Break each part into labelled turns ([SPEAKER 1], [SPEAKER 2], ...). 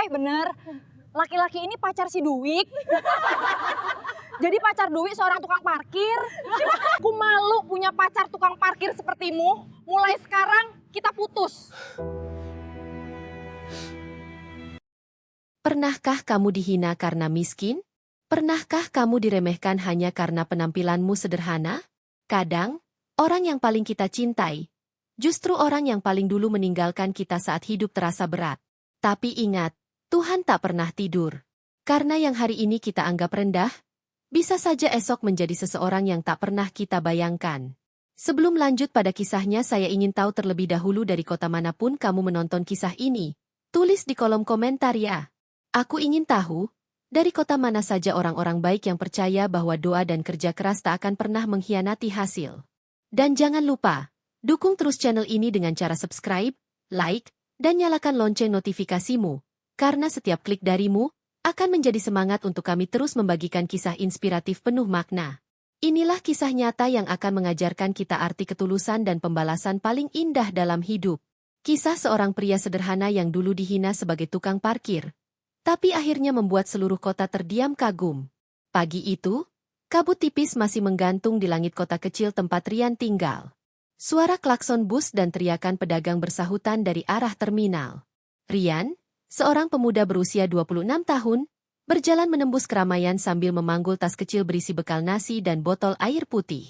[SPEAKER 1] Bener, laki-laki ini pacar si Duik. Jadi pacar Duik seorang tukang parkir. Aku malu punya pacar tukang parkir sepertimu. Mulai sekarang kita putus.
[SPEAKER 2] Pernahkah kamu dihina karena miskin? Pernahkah kamu diremehkan hanya karena penampilanmu sederhana? Kadang, orang yang paling kita cintai, justru orang yang paling dulu meninggalkan kita saat hidup terasa berat. Tapi ingat, Tuhan tak pernah tidur. Karena yang hari ini kita anggap rendah, bisa saja esok menjadi seseorang yang tak pernah kita bayangkan. Sebelum lanjut pada kisahnya, saya ingin tahu terlebih dahulu dari kota manapun kamu menonton kisah ini. Tulis di kolom komentar ya. Aku ingin tahu, dari kota mana saja orang-orang baik yang percaya bahwa doa dan kerja keras tak akan pernah mengkhianati hasil. Dan jangan lupa, dukung terus channel ini dengan cara subscribe, like, dan nyalakan lonceng notifikasimu, karena setiap klik darimu akan menjadi semangat untuk kami terus membagikan kisah inspiratif penuh makna. Inilah kisah nyata yang akan mengajarkan kita arti ketulusan dan pembalasan paling indah dalam hidup. Kisah seorang pria sederhana yang dulu dihina sebagai tukang parkir, tapi akhirnya membuat seluruh kota terdiam kagum. Pagi itu, kabut tipis masih menggantung di langit kota kecil tempat Rian tinggal. Suara klakson bus dan teriakan pedagang bersahutan dari arah terminal. Rian, seorang pemuda berusia 26 tahun, berjalan menembus keramaian sambil memanggul tas kecil berisi bekal nasi dan botol air putih.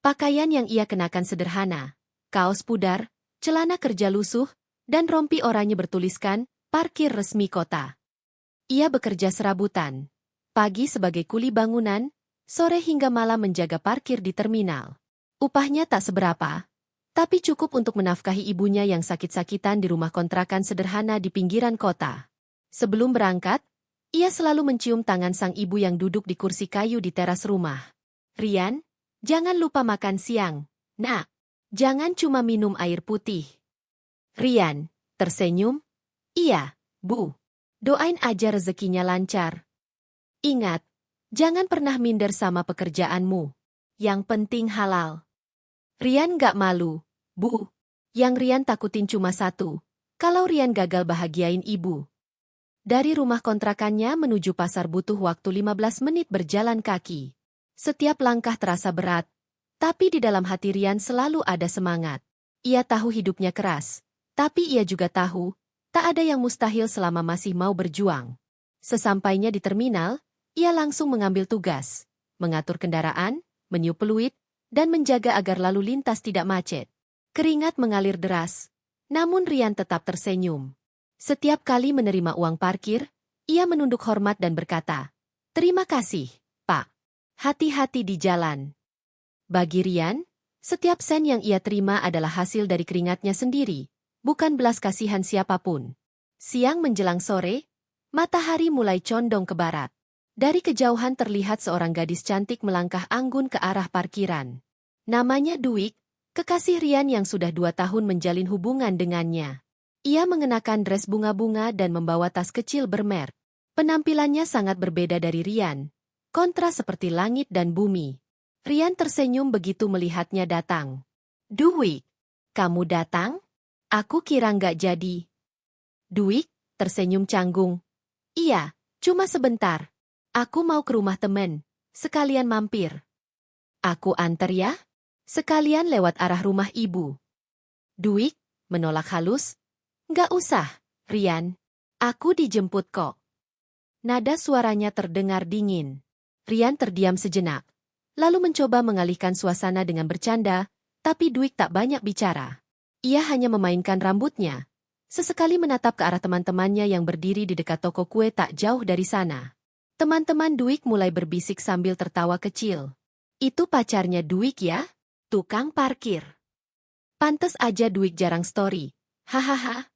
[SPEAKER 2] Pakaian yang ia kenakan sederhana, kaos pudar, celana kerja lusuh, dan rompi oranye bertuliskan, parkir resmi kota. Ia bekerja serabutan. Pagi sebagai kuli bangunan, sore hingga malam menjaga parkir di terminal. Upahnya tak seberapa, tapi cukup untuk menafkahi ibunya yang sakit-sakitan di rumah kontrakan sederhana di pinggiran kota. Sebelum berangkat, ia selalu mencium tangan sang ibu yang duduk di kursi kayu di teras rumah. Rian, jangan lupa makan siang. Nak, jangan cuma minum air putih. Rian, tersenyum. Iya, Bu. Doain aja rezekinya lancar. Ingat, jangan pernah minder sama pekerjaanmu. Yang penting halal. Rian gak malu, Bu. Yang Rian takutin cuma satu, kalau Rian gagal bahagiain ibu. Dari rumah kontrakannya menuju pasar butuh waktu 15 menit berjalan kaki. Setiap langkah terasa berat, tapi di dalam hati Rian selalu ada semangat. Ia tahu hidupnya keras, tapi ia juga tahu, tak ada yang mustahil selama masih mau berjuang. Sesampainya di terminal, ia langsung mengambil tugas, mengatur kendaraan, meniup peluit, dan menjaga agar lalu lintas tidak macet. Keringat mengalir deras, namun Rian tetap tersenyum. Setiap kali menerima uang parkir, ia menunduk hormat dan berkata, "Terima kasih, Pak. Hati-hati di jalan." Bagi Rian, setiap sen yang ia terima adalah hasil dari keringatnya sendiri, bukan belas kasihan siapapun. Siang menjelang sore, matahari mulai condong ke barat. Dari kejauhan terlihat seorang gadis cantik melangkah anggun ke arah parkiran. Namanya Duik, kekasih Rian yang sudah 2 tahun menjalin hubungan dengannya. Ia mengenakan dres bunga-bunga dan membawa tas kecil bermerek. Penampilannya sangat berbeda dari Rian, kontras seperti langit dan bumi. Rian tersenyum begitu melihatnya datang. "Duik, kamu datang? Aku kira nggak jadi." Duik tersenyum canggung. "Iya, cuma sebentar. Aku mau ke rumah temen, sekalian mampir." "Aku antar ya? Sekalian lewat arah rumah ibu." Duik menolak halus. "Nggak usah, Rian. Aku dijemput kok." Nada suaranya terdengar dingin. Rian terdiam sejenak, lalu mencoba mengalihkan suasana dengan bercanda, tapi Duik tak banyak bicara. Ia hanya memainkan rambutnya, sesekali menatap ke arah teman-temannya yang berdiri di dekat toko kue tak jauh dari sana. Teman-teman Duik mulai berbisik sambil tertawa kecil. "Itu pacarnya Duik ya? Tukang parkir. Pantes aja Duik jarang story. Hahaha."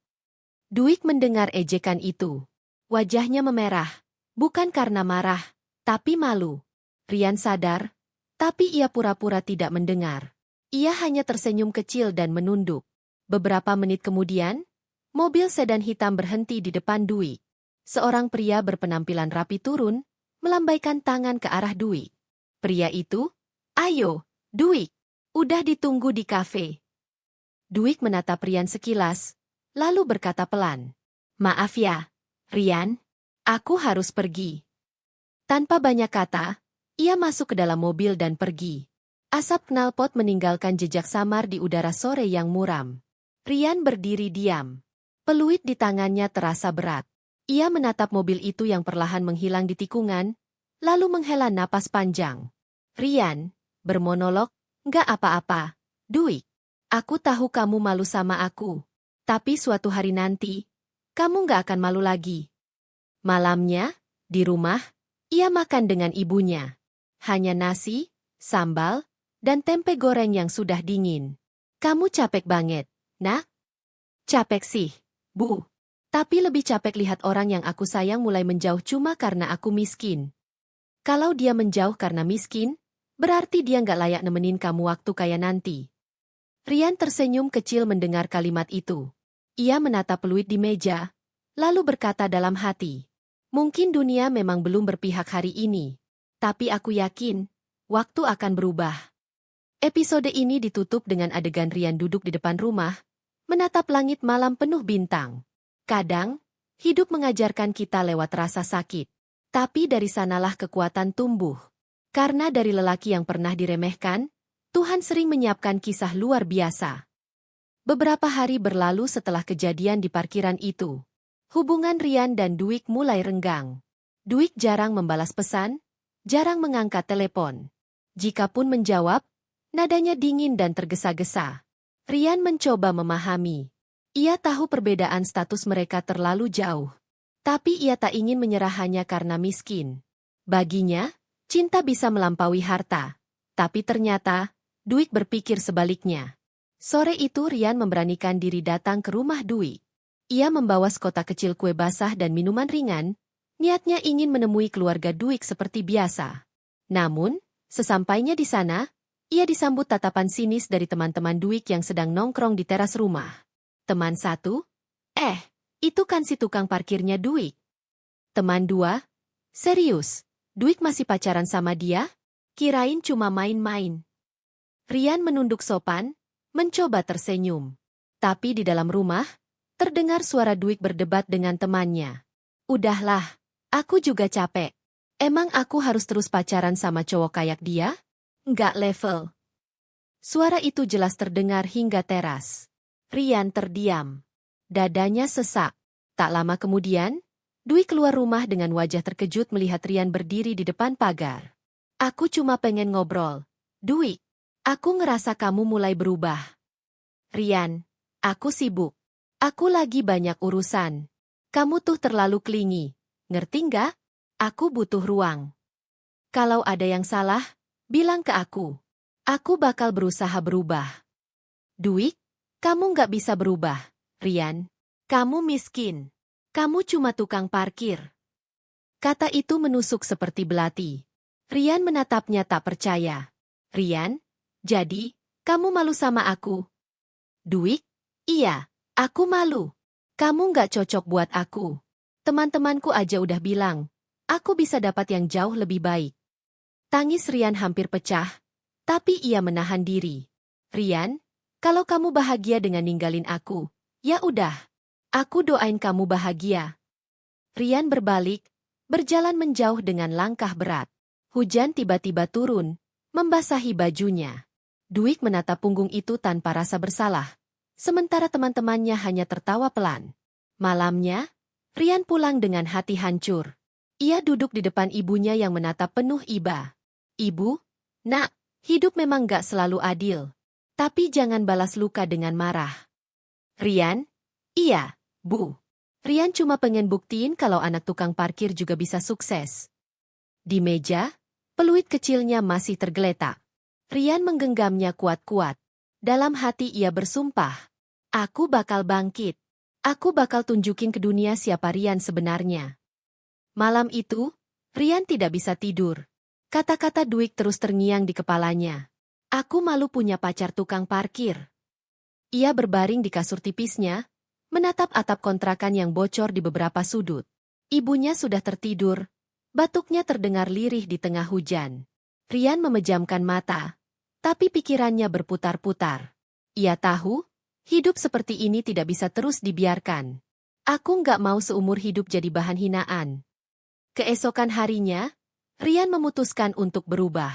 [SPEAKER 2] Duik mendengar ejekan itu. Wajahnya memerah, bukan karena marah, tapi malu. Rian sadar, tapi ia pura-pura tidak mendengar. Ia hanya tersenyum kecil dan menunduk. Beberapa menit kemudian, mobil sedan hitam berhenti di depan Duik. Seorang pria berpenampilan rapi turun, melambaikan tangan ke arah Duik. Pria itu, "Ayo, Duik, udah ditunggu di kafe." Duik menatap Rian sekilas, lalu berkata pelan, "Maaf ya, Rian, aku harus pergi. Tanpa banyak kata, ia masuk ke dalam mobil dan pergi. Asap knalpot meninggalkan jejak samar di udara sore yang muram. Rian berdiri diam. Peluit di tangannya terasa berat. Ia menatap mobil itu yang perlahan menghilang di tikungan, lalu menghela napas panjang. Rian bermonolog, "Nggak apa-apa, Duik. Aku tahu kamu malu sama aku. Tapi suatu hari nanti, kamu nggak akan malu lagi." Malamnya, di rumah, ia makan dengan ibunya. Hanya nasi, sambal, dan tempe goreng yang sudah dingin. "Kamu capek banget, Nak?" "Capek sih, Bu. Tapi lebih capek lihat orang yang aku sayang mulai menjauh cuma karena aku miskin." "Kalau dia menjauh karena miskin, berarti dia nggak layak nemenin kamu waktu kaya nanti." Rian tersenyum kecil mendengar kalimat itu. Ia menatap peluit di meja, lalu berkata dalam hati, "Mungkin dunia memang belum berpihak hari ini. Tapi aku yakin, waktu akan berubah." Episode ini ditutup dengan adegan Rian duduk di depan rumah, menatap langit malam penuh bintang. Kadang, hidup mengajarkan kita lewat rasa sakit. Tapi dari sanalah kekuatan tumbuh. Karena dari lelaki yang pernah diremehkan, Tuhan sering menyiapkan kisah luar biasa. Beberapa hari berlalu setelah kejadian di parkiran itu. Hubungan Rian dan Duik mulai renggang. Duik jarang membalas pesan, jarang mengangkat telepon. Jikapun menjawab, nadanya dingin dan tergesa-gesa. Rian mencoba memahami. Ia tahu perbedaan status mereka terlalu jauh. Tapi ia tak ingin menyerah hanya karena miskin. Baginya, cinta bisa melampaui harta. Tapi ternyata, Duik berpikir sebaliknya. Sore itu Rian memberanikan diri datang ke rumah Duik. Ia membawa sekotak kecil kue basah dan minuman ringan, niatnya ingin menemui keluarga Duik seperti biasa. Namun, sesampainya di sana, ia disambut tatapan sinis dari teman-teman Duik yang sedang nongkrong di teras rumah. Teman satu, itu kan si tukang parkirnya Duik. Teman dua, serius, Duik masih pacaran sama dia? Kirain cuma main-main. Rian menunduk sopan, mencoba tersenyum. Tapi di dalam rumah, terdengar suara Duik berdebat dengan temannya. "Udahlah, aku juga capek. Emang aku harus terus pacaran sama cowok kayak dia? Nggak level." Suara itu jelas terdengar hingga teras. Rian terdiam. Dadanya sesak. Tak lama kemudian, Dwi keluar rumah dengan wajah terkejut melihat Rian berdiri di depan pagar. "Aku cuma pengen ngobrol. Dwi, aku ngerasa kamu mulai berubah." "Rian, aku sibuk. Aku lagi banyak urusan. Kamu tuh terlalu clingy. Ngerti nggak? Aku butuh ruang. Kalau ada yang salah, bilang ke aku. Aku bakal berusaha berubah." "Dwi, kamu nggak bisa berubah, Rian. Kamu miskin. Kamu cuma tukang parkir." Kata itu menusuk seperti belati. Rian menatapnya tak percaya. "Rian, jadi, kamu malu sama aku?" "Duik, iya, aku malu. Kamu nggak cocok buat aku. Teman-temanku aja udah bilang, aku bisa dapat yang jauh lebih baik." Tangis Rian hampir pecah, tapi ia menahan diri. "Rian, kalau kamu bahagia dengan ninggalin aku, ya udah. Aku doain kamu bahagia." Rian berbalik, berjalan menjauh dengan langkah berat. Hujan tiba-tiba turun, membasahi bajunya. Duik menatap punggung itu tanpa rasa bersalah, sementara teman-temannya hanya tertawa pelan. Malamnya, Rian pulang dengan hati hancur. Ia duduk di depan ibunya yang menatap penuh iba. "Ibu, Nak, hidup memang gak selalu adil. Tapi jangan balas luka dengan marah." "Rian, iya, Bu. Rian cuma pengen buktiin kalau anak tukang parkir juga bisa sukses." Di meja, peluit kecilnya masih tergeletak. Rian menggenggamnya kuat-kuat. Dalam hati ia bersumpah, "Aku bakal bangkit. Aku bakal tunjukin ke dunia siapa Rian sebenarnya." Malam itu, Rian tidak bisa tidur. Kata-kata Duik terus terngiang di kepalanya. "Aku malu punya pacar tukang parkir." Ia berbaring di kasur tipisnya, menatap atap kontrakan yang bocor di beberapa sudut. Ibunya sudah tertidur, batuknya terdengar lirih di tengah hujan. Rian memejamkan mata, tapi pikirannya berputar-putar. Ia tahu, hidup seperti ini tidak bisa terus dibiarkan. Aku nggak mau seumur hidup jadi bahan hinaan. Keesokan harinya, Rian memutuskan untuk berubah.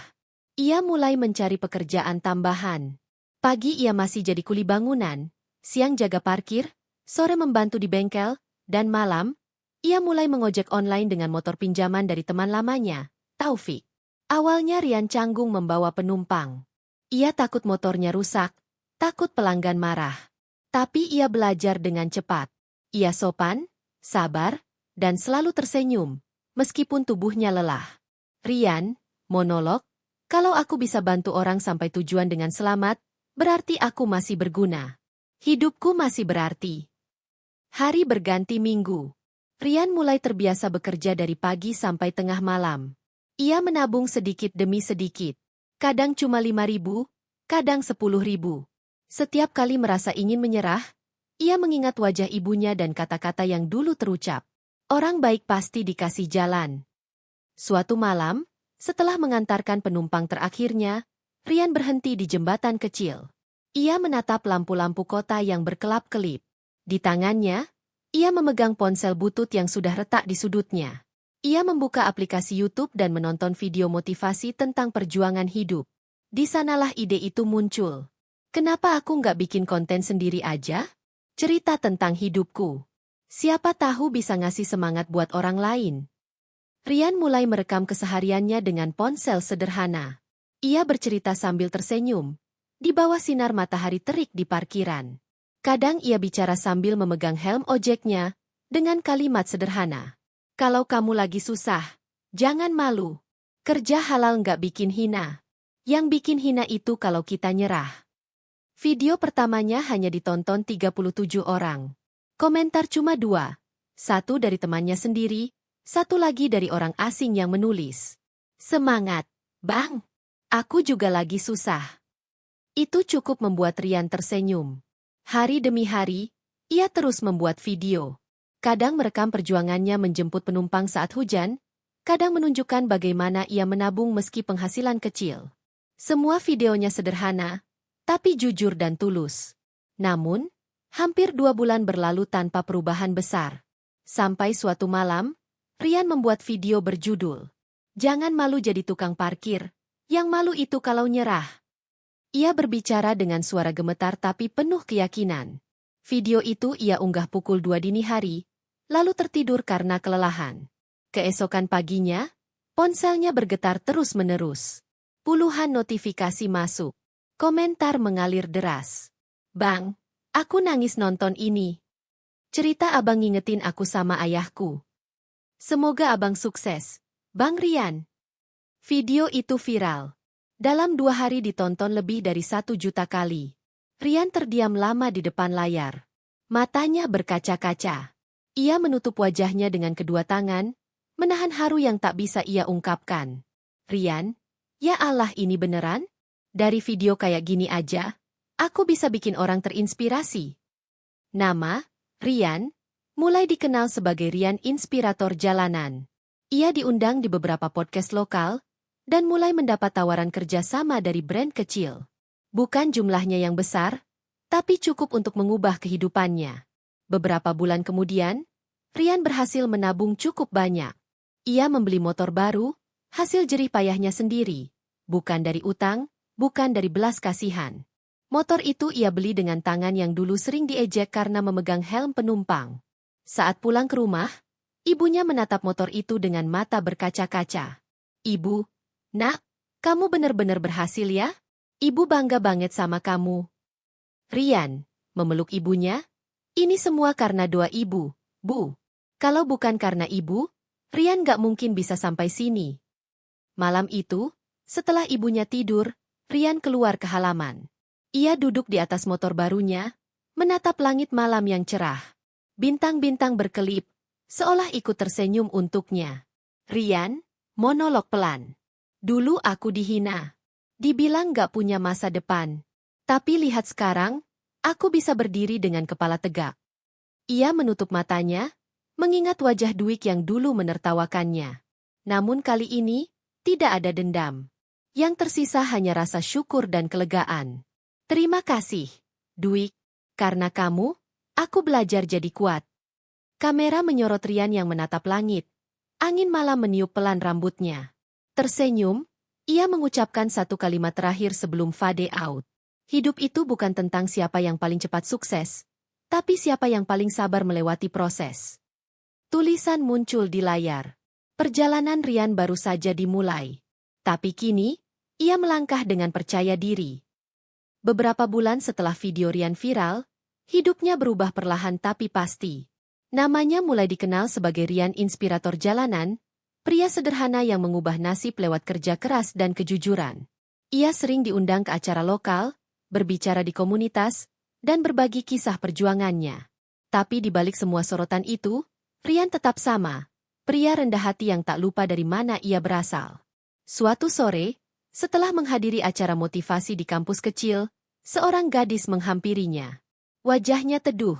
[SPEAKER 2] Ia mulai mencari pekerjaan tambahan. Pagi ia masih jadi kuli bangunan, siang jaga parkir, sore membantu di bengkel, dan malam, ia mulai mengojek online dengan motor pinjaman dari teman lamanya, Taufik. Awalnya Rian canggung membawa penumpang. Ia takut motornya rusak, takut pelanggan marah. Tapi ia belajar dengan cepat. Ia sopan, sabar, dan selalu tersenyum, meskipun tubuhnya lelah. Rian, monolog, kalau aku bisa bantu orang sampai tujuan dengan selamat, berarti aku masih berguna. Hidupku masih berarti. Hari berganti minggu. Rian mulai terbiasa bekerja dari pagi sampai tengah malam. Ia menabung sedikit demi sedikit. Kadang cuma 5.000, kadang 10.000. Setiap kali merasa ingin menyerah, ia mengingat wajah ibunya dan kata-kata yang dulu terucap. Orang baik pasti dikasih jalan. Suatu malam, setelah mengantarkan penumpang terakhirnya, Rian berhenti di jembatan kecil. Ia menatap lampu-lampu kota yang berkelap-kelip. Di tangannya, ia memegang ponsel butut yang sudah retak di sudutnya. Ia membuka aplikasi YouTube dan menonton video motivasi tentang perjuangan hidup. Di sanalah ide itu muncul. Kenapa aku nggak bikin konten sendiri aja? Cerita tentang hidupku. Siapa tahu bisa ngasih semangat buat orang lain. Rian mulai merekam kesehariannya dengan ponsel sederhana. Ia bercerita sambil tersenyum, di bawah sinar matahari terik di parkiran. Kadang ia bicara sambil memegang helm ojeknya, dengan kalimat sederhana. Kalau kamu lagi susah, jangan malu. Kerja halal nggak bikin hina. Yang bikin hina itu kalau kita nyerah. Video pertamanya hanya ditonton 37 orang. Komentar cuma 2. Satu dari temannya sendiri, satu lagi dari orang asing yang menulis. Semangat, Bang. Aku juga lagi susah. Itu cukup membuat Rian tersenyum. Hari demi hari, ia terus membuat video. Kadang merekam perjuangannya menjemput penumpang saat hujan, kadang menunjukkan bagaimana ia menabung meski penghasilan kecil. Semua videonya sederhana, tapi jujur dan tulus. Namun, hampir 2 bulan berlalu tanpa perubahan besar. Sampai suatu malam, Rian membuat video berjudul, "Jangan malu jadi tukang parkir, yang malu itu kalau nyerah." Ia berbicara dengan suara gemetar tapi penuh keyakinan. Video itu ia unggah pukul 2 dini hari, lalu tertidur karena kelelahan. Keesokan paginya, ponselnya bergetar terus-menerus. Puluhan notifikasi masuk. Komentar mengalir deras. "Bang, aku nangis nonton ini. Cerita abang ngingetin aku sama ayahku. Semoga abang sukses, Bang Rian." Video itu viral. Dalam 2 hari ditonton lebih dari 1 juta kali. Rian terdiam lama di depan layar. Matanya berkaca-kaca. Ia menutup wajahnya dengan kedua tangan, menahan haru yang tak bisa ia ungkapkan. Rian, ya Allah ini beneran? Dari video kayak gini aja, aku bisa bikin orang terinspirasi. Nama, Rian, mulai dikenal sebagai Rian Inspirator Jalanan. Ia diundang di beberapa podcast lokal, dan mulai mendapat tawaran kerja sama dari brand kecil. Bukan jumlahnya yang besar, tapi cukup untuk mengubah kehidupannya. Beberapa bulan kemudian, Rian berhasil menabung cukup banyak. Ia membeli motor baru, hasil jerih payahnya sendiri. Bukan dari utang, bukan dari belas kasihan. Motor itu ia beli dengan tangan yang dulu sering diejek karena memegang helm penumpang. Saat pulang ke rumah, ibunya menatap motor itu dengan mata berkaca-kaca. "Ibu, Nak, kamu benar-benar berhasil ya? Ibu bangga banget sama kamu." Rian memeluk ibunya. "Ini semua karena doa ibu, Bu. Kalau bukan karena ibu, Rian gak mungkin bisa sampai sini." Malam itu, setelah ibunya tidur, Rian keluar ke halaman. Ia duduk di atas motor barunya, menatap langit malam yang cerah. Bintang-bintang berkelip, seolah ikut tersenyum untuknya. "Rian," monolog pelan. "Dulu aku dihina. Dibilang gak punya masa depan. Tapi lihat sekarang, aku bisa berdiri dengan kepala tegak." Ia menutup matanya, mengingat wajah Dwik yang dulu menertawakannya. Namun kali ini, tidak ada dendam. Yang tersisa hanya rasa syukur dan kelegaan. "Terima kasih, Dwik. Karena kamu, aku belajar jadi kuat." Kamera menyorot Rian yang menatap langit. Angin malam meniup pelan rambutnya. Tersenyum, ia mengucapkan satu kalimat terakhir sebelum fade out. Hidup itu bukan tentang siapa yang paling cepat sukses, tapi siapa yang paling sabar melewati proses. Tulisan muncul di layar. Perjalanan Rian baru saja dimulai. Tapi kini, ia melangkah dengan percaya diri. Beberapa bulan setelah video Rian viral, hidupnya berubah perlahan tapi pasti. Namanya mulai dikenal sebagai Rian Inspirator Jalanan, pria sederhana yang mengubah nasib lewat kerja keras dan kejujuran. Ia sering diundang ke acara lokal, berbicara di komunitas, dan berbagi kisah perjuangannya. Tapi di balik semua sorotan itu, Rian tetap sama, pria rendah hati yang tak lupa dari mana ia berasal. Suatu sore, setelah menghadiri acara motivasi di kampus kecil, seorang gadis menghampirinya. Wajahnya teduh,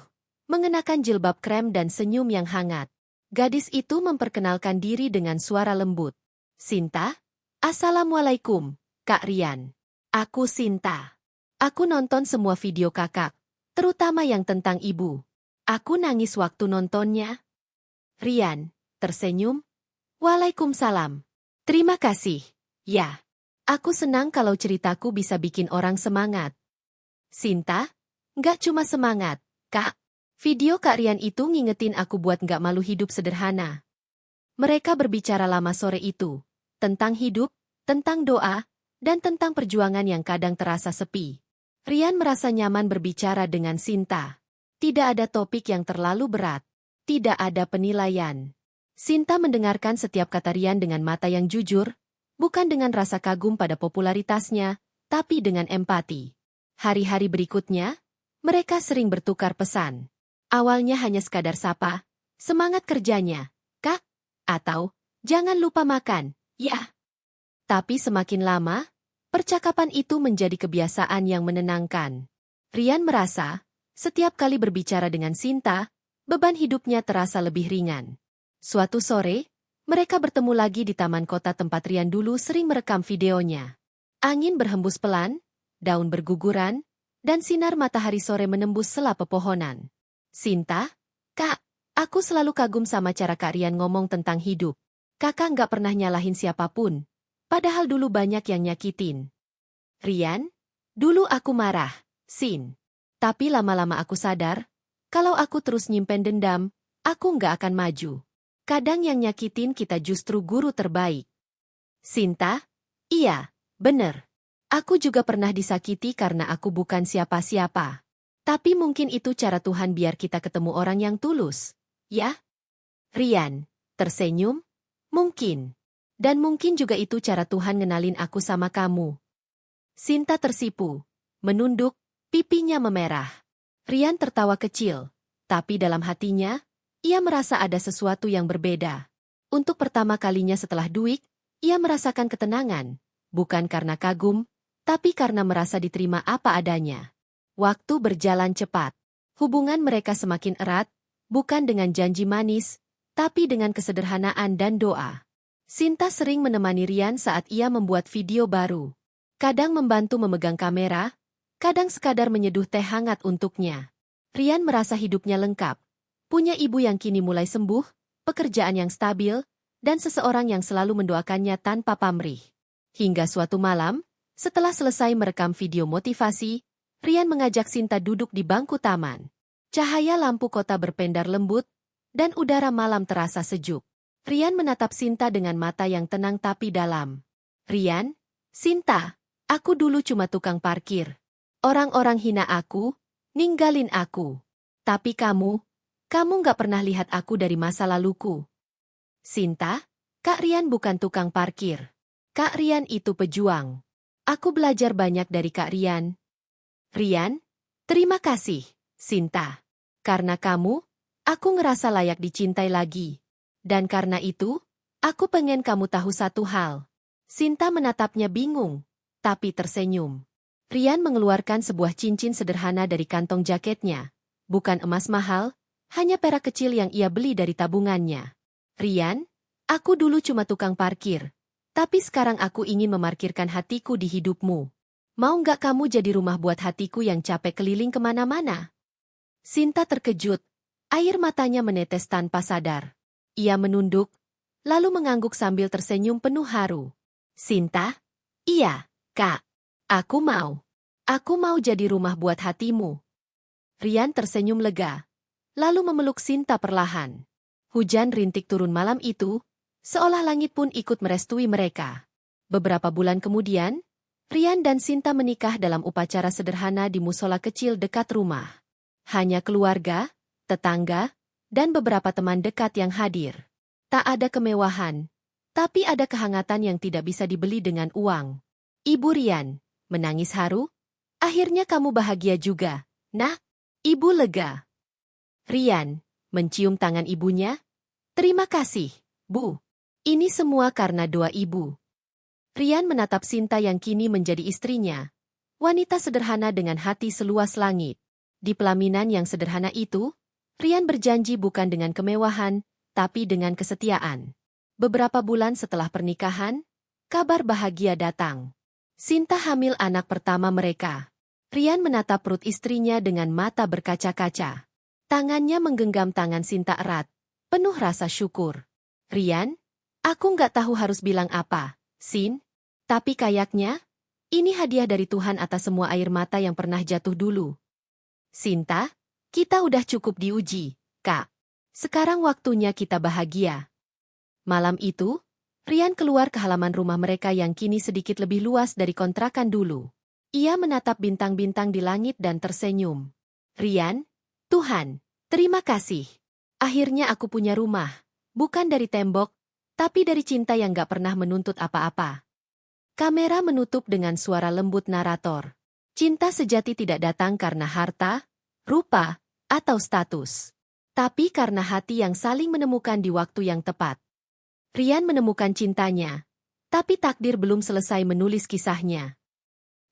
[SPEAKER 2] mengenakan jilbab krem dan senyum yang hangat. Gadis itu memperkenalkan diri dengan suara lembut. Sinta? Assalamualaikum, Kak Rian. Aku Sinta. Aku nonton semua video kakak, terutama yang tentang ibu. Aku nangis waktu nontonnya. Rian, tersenyum. Waalaikumsalam. Terima kasih. Ya. Aku senang kalau ceritaku bisa bikin orang semangat. Sinta? Nggak cuma semangat, Kak. Video Kak Rian itu ngingetin aku buat nggak malu hidup sederhana. Mereka berbicara lama sore itu, tentang hidup, tentang doa, dan tentang perjuangan yang kadang terasa sepi. Rian merasa nyaman berbicara dengan Sinta. Tidak ada topik yang terlalu berat. Tidak ada penilaian. Sinta mendengarkan setiap kata Rian dengan mata yang jujur, bukan dengan rasa kagum pada popularitasnya, tapi dengan empati. Hari-hari berikutnya, mereka sering bertukar pesan. Awalnya hanya sekadar sapa, semangat kerjanya, Kak, atau jangan lupa makan, ya. Tapi semakin lama, percakapan itu menjadi kebiasaan yang menenangkan. Rian merasa, setiap kali berbicara dengan Sinta, beban hidupnya terasa lebih ringan. Suatu sore, mereka bertemu lagi di taman kota tempat Rian dulu sering merekam videonya. Angin berhembus pelan, daun berguguran, dan sinar matahari sore menembus sela pepohonan. Sinta, Kak, aku selalu kagum sama cara Kak Rian ngomong tentang hidup. Kakak nggak pernah nyalahin siapapun, padahal dulu banyak yang nyakitin. Rian, dulu aku marah, Sin. Tapi lama-lama aku sadar, kalau aku terus nyimpen dendam, aku nggak akan maju. Kadang yang nyakitin kita justru guru terbaik. Sinta, iya, bener. Aku juga pernah disakiti karena aku bukan siapa-siapa. Tapi mungkin itu cara Tuhan biar kita ketemu orang yang tulus, ya? Rian, tersenyum? Mungkin. Dan mungkin juga itu cara Tuhan ngenalin aku sama kamu. Sinta tersipu, menunduk, pipinya memerah. Rian tertawa kecil, tapi dalam hatinya, ia merasa ada sesuatu yang berbeda. Untuk pertama kalinya setelah Duik, ia merasakan ketenangan, bukan karena kagum, tapi karena merasa diterima apa adanya. Waktu berjalan cepat. Hubungan mereka semakin erat, bukan dengan janji manis, tapi dengan kesederhanaan dan doa. Sinta sering menemani Rian saat ia membuat video baru. Kadang membantu memegang kamera, kadang sekadar menyeduh teh hangat untuknya. Rian merasa hidupnya lengkap. Punya ibu yang kini mulai sembuh, pekerjaan yang stabil, dan seseorang yang selalu mendoakannya tanpa pamrih. Hingga suatu malam, setelah selesai merekam video motivasi, Rian mengajak Sinta duduk di bangku taman. Cahaya lampu kota berpendar lembut, dan udara malam terasa sejuk. Rian menatap Sinta dengan mata yang tenang tapi dalam. Rian, Sinta, aku dulu cuma tukang parkir. Orang-orang hina aku, ninggalin aku. Tapi kamu nggak pernah lihat aku dari masa laluku. Sinta, Kak Rian bukan tukang parkir. Kak Rian itu pejuang. Aku belajar banyak dari Kak Rian. Rian, terima kasih, Sinta. Karena kamu, aku ngerasa layak dicintai lagi. Dan karena itu, aku pengen kamu tahu satu hal. Sinta menatapnya bingung, tapi tersenyum. Rian mengeluarkan sebuah cincin sederhana dari kantong jaketnya. Bukan emas mahal, hanya perak kecil yang ia beli dari tabungannya. Rian, aku dulu cuma tukang parkir. Tapi sekarang aku ingin memarkirkan hatiku di hidupmu. Mau nggak kamu jadi rumah buat hatiku yang capek keliling kemana-mana? Sinta terkejut, Air matanya menetes tanpa sadar. Ia menunduk, lalu mengangguk sambil tersenyum penuh haru. Sinta? Iya, Kak. Aku mau. Aku mau jadi rumah buat hatimu. Rian tersenyum lega, lalu memeluk Sinta perlahan. Hujan rintik turun malam itu, seolah langit pun ikut merestui mereka. Beberapa bulan kemudian, Rian dan Sinta menikah dalam upacara sederhana di musola kecil dekat rumah. Hanya keluarga, tetangga, dan beberapa teman dekat yang hadir. Tak ada kemewahan, tapi ada kehangatan yang tidak bisa dibeli dengan uang. Ibu Rian menangis haru. Akhirnya kamu bahagia juga, nah? Ibu lega. Rian mencium tangan ibunya. Terima kasih, Bu. Ini semua karena doa ibu. Rian menatap Sinta yang kini menjadi istrinya. Wanita sederhana dengan hati seluas langit. Di pelaminan yang sederhana itu, Rian berjanji bukan dengan kemewahan, tapi dengan kesetiaan. Beberapa bulan setelah pernikahan, kabar bahagia datang. Sinta hamil anak pertama mereka. Rian menatap perut istrinya dengan mata berkaca-kaca. Tangannya menggenggam tangan Sinta erat, penuh rasa syukur. Rian, aku nggak tahu harus bilang apa, Sin. Tapi kayaknya, ini hadiah dari Tuhan atas semua air mata yang pernah jatuh dulu. Sinta, kita udah cukup diuji, Kak. Sekarang waktunya kita bahagia. Malam itu, Rian keluar ke halaman rumah mereka yang kini sedikit lebih luas dari kontrakan dulu. Ia menatap bintang-bintang di langit dan tersenyum. Rian, Tuhan, terima kasih. Akhirnya aku punya rumah. Bukan dari tembok, tapi dari cinta yang gak pernah menuntut apa-apa. Kamera menutup dengan suara lembut narator. Cinta sejati tidak datang karena harta, rupa, atau status. Tapi karena hati yang saling menemukan di waktu yang tepat. Rian menemukan cintanya, tapi takdir belum selesai menulis kisahnya.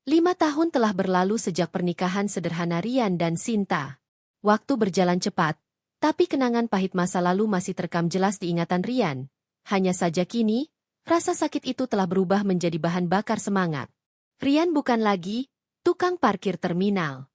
[SPEAKER 2] 5 tahun telah berlalu sejak pernikahan sederhana Rian dan Sinta. Waktu berjalan cepat, tapi kenangan pahit masa lalu masih terekam jelas di ingatan Rian. Hanya saja kini, rasa sakit itu telah berubah menjadi bahan bakar semangat. Rian bukan lagi tukang parkir terminal.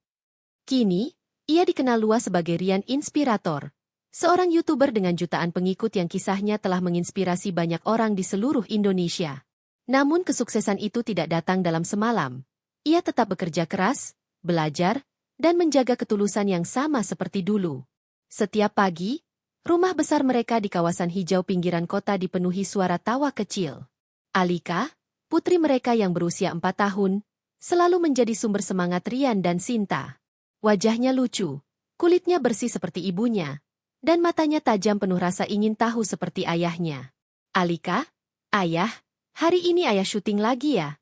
[SPEAKER 2] Kini, ia dikenal luas sebagai Rian Inspirator, seorang YouTuber dengan jutaan pengikut yang kisahnya telah menginspirasi banyak orang di seluruh Indonesia. Namun kesuksesan itu tidak datang dalam semalam. Ia tetap bekerja keras, belajar, dan menjaga ketulusan yang sama seperti dulu. Setiap pagi, rumah besar mereka di kawasan hijau pinggiran kota dipenuhi suara tawa kecil. Alika, putri mereka yang berusia 4 tahun, selalu menjadi sumber semangat Rian dan Sinta. Wajahnya lucu, kulitnya bersih seperti ibunya, dan matanya tajam penuh rasa ingin tahu seperti ayahnya. Alika, ayah, hari ini ayah syuting lagi ya?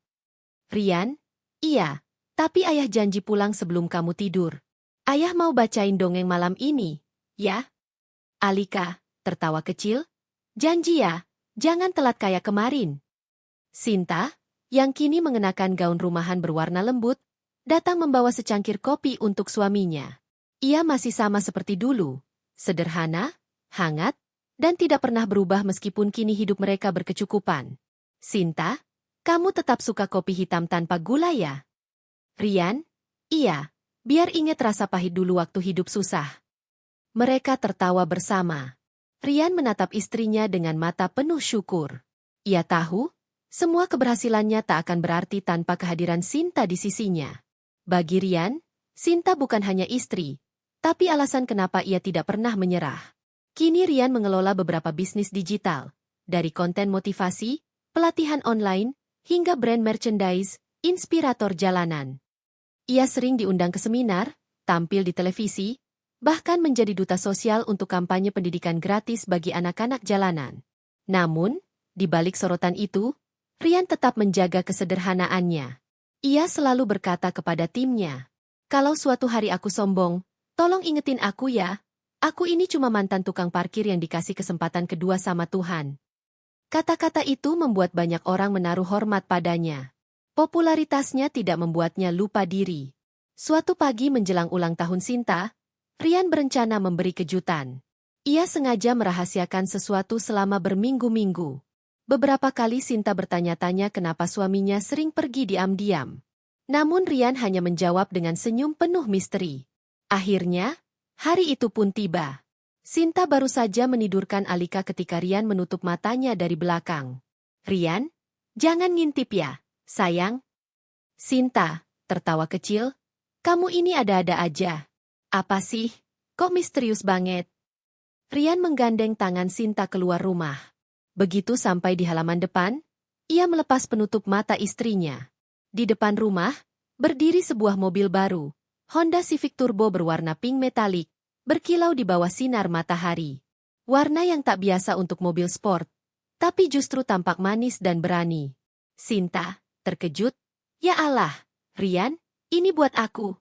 [SPEAKER 2] Rian, iya, tapi ayah janji pulang sebelum kamu tidur. Ayah mau bacain dongeng malam ini, ya? Alika, tertawa kecil. Janji ya, jangan telat kayak kemarin. Sinta, yang kini mengenakan gaun rumahan berwarna lembut, datang membawa secangkir kopi untuk suaminya. Ia masih sama seperti dulu, sederhana, hangat, dan tidak pernah berubah meskipun kini hidup mereka berkecukupan. Sinta, kamu tetap suka kopi hitam tanpa gula ya? Rian, iya, biar ingat rasa pahit dulu waktu hidup susah. Mereka tertawa bersama. Rian menatap istrinya dengan mata penuh syukur. Ia tahu, semua keberhasilannya tak akan berarti tanpa kehadiran Sinta di sisinya. Bagi Rian, Sinta bukan hanya istri, tapi alasan kenapa ia tidak pernah menyerah. Kini Rian mengelola beberapa bisnis digital, dari konten motivasi, pelatihan online, hingga brand merchandise, inspirator jalanan. Ia sering diundang ke seminar, tampil di televisi, bahkan menjadi duta sosial untuk kampanye pendidikan gratis bagi anak-anak jalanan. Namun, di balik sorotan itu, Rian tetap menjaga kesederhanaannya. Ia selalu berkata kepada timnya, "Kalau suatu hari aku sombong, tolong ingetin aku ya, aku ini cuma mantan tukang parkir yang dikasih kesempatan kedua sama Tuhan." Kata-kata itu membuat banyak orang menaruh hormat padanya. Popularitasnya tidak membuatnya lupa diri. Suatu pagi menjelang ulang tahun Sinta, Rian berencana memberi kejutan. Ia sengaja merahasiakan sesuatu selama berminggu-minggu. Beberapa kali Sinta bertanya-tanya kenapa suaminya sering pergi diam-diam. Namun Rian hanya menjawab dengan senyum penuh misteri. Akhirnya, hari itu pun tiba. Sinta baru saja menidurkan Alika ketika Rian menutup matanya dari belakang. Rian, jangan ngintip ya, sayang. Sinta, tertawa kecil. Kamu ini ada-ada aja. Apa sih? Kok misterius banget? Rian menggandeng tangan Sinta keluar rumah. Begitu sampai di halaman depan, ia melepas penutup mata istrinya. Di depan rumah, berdiri sebuah mobil baru, Honda Civic Turbo berwarna pink metalik, berkilau di bawah sinar matahari. Warna yang tak biasa untuk mobil sport, tapi justru tampak manis dan berani. Sinta, terkejut. Ya Allah, Rian, ini buat aku.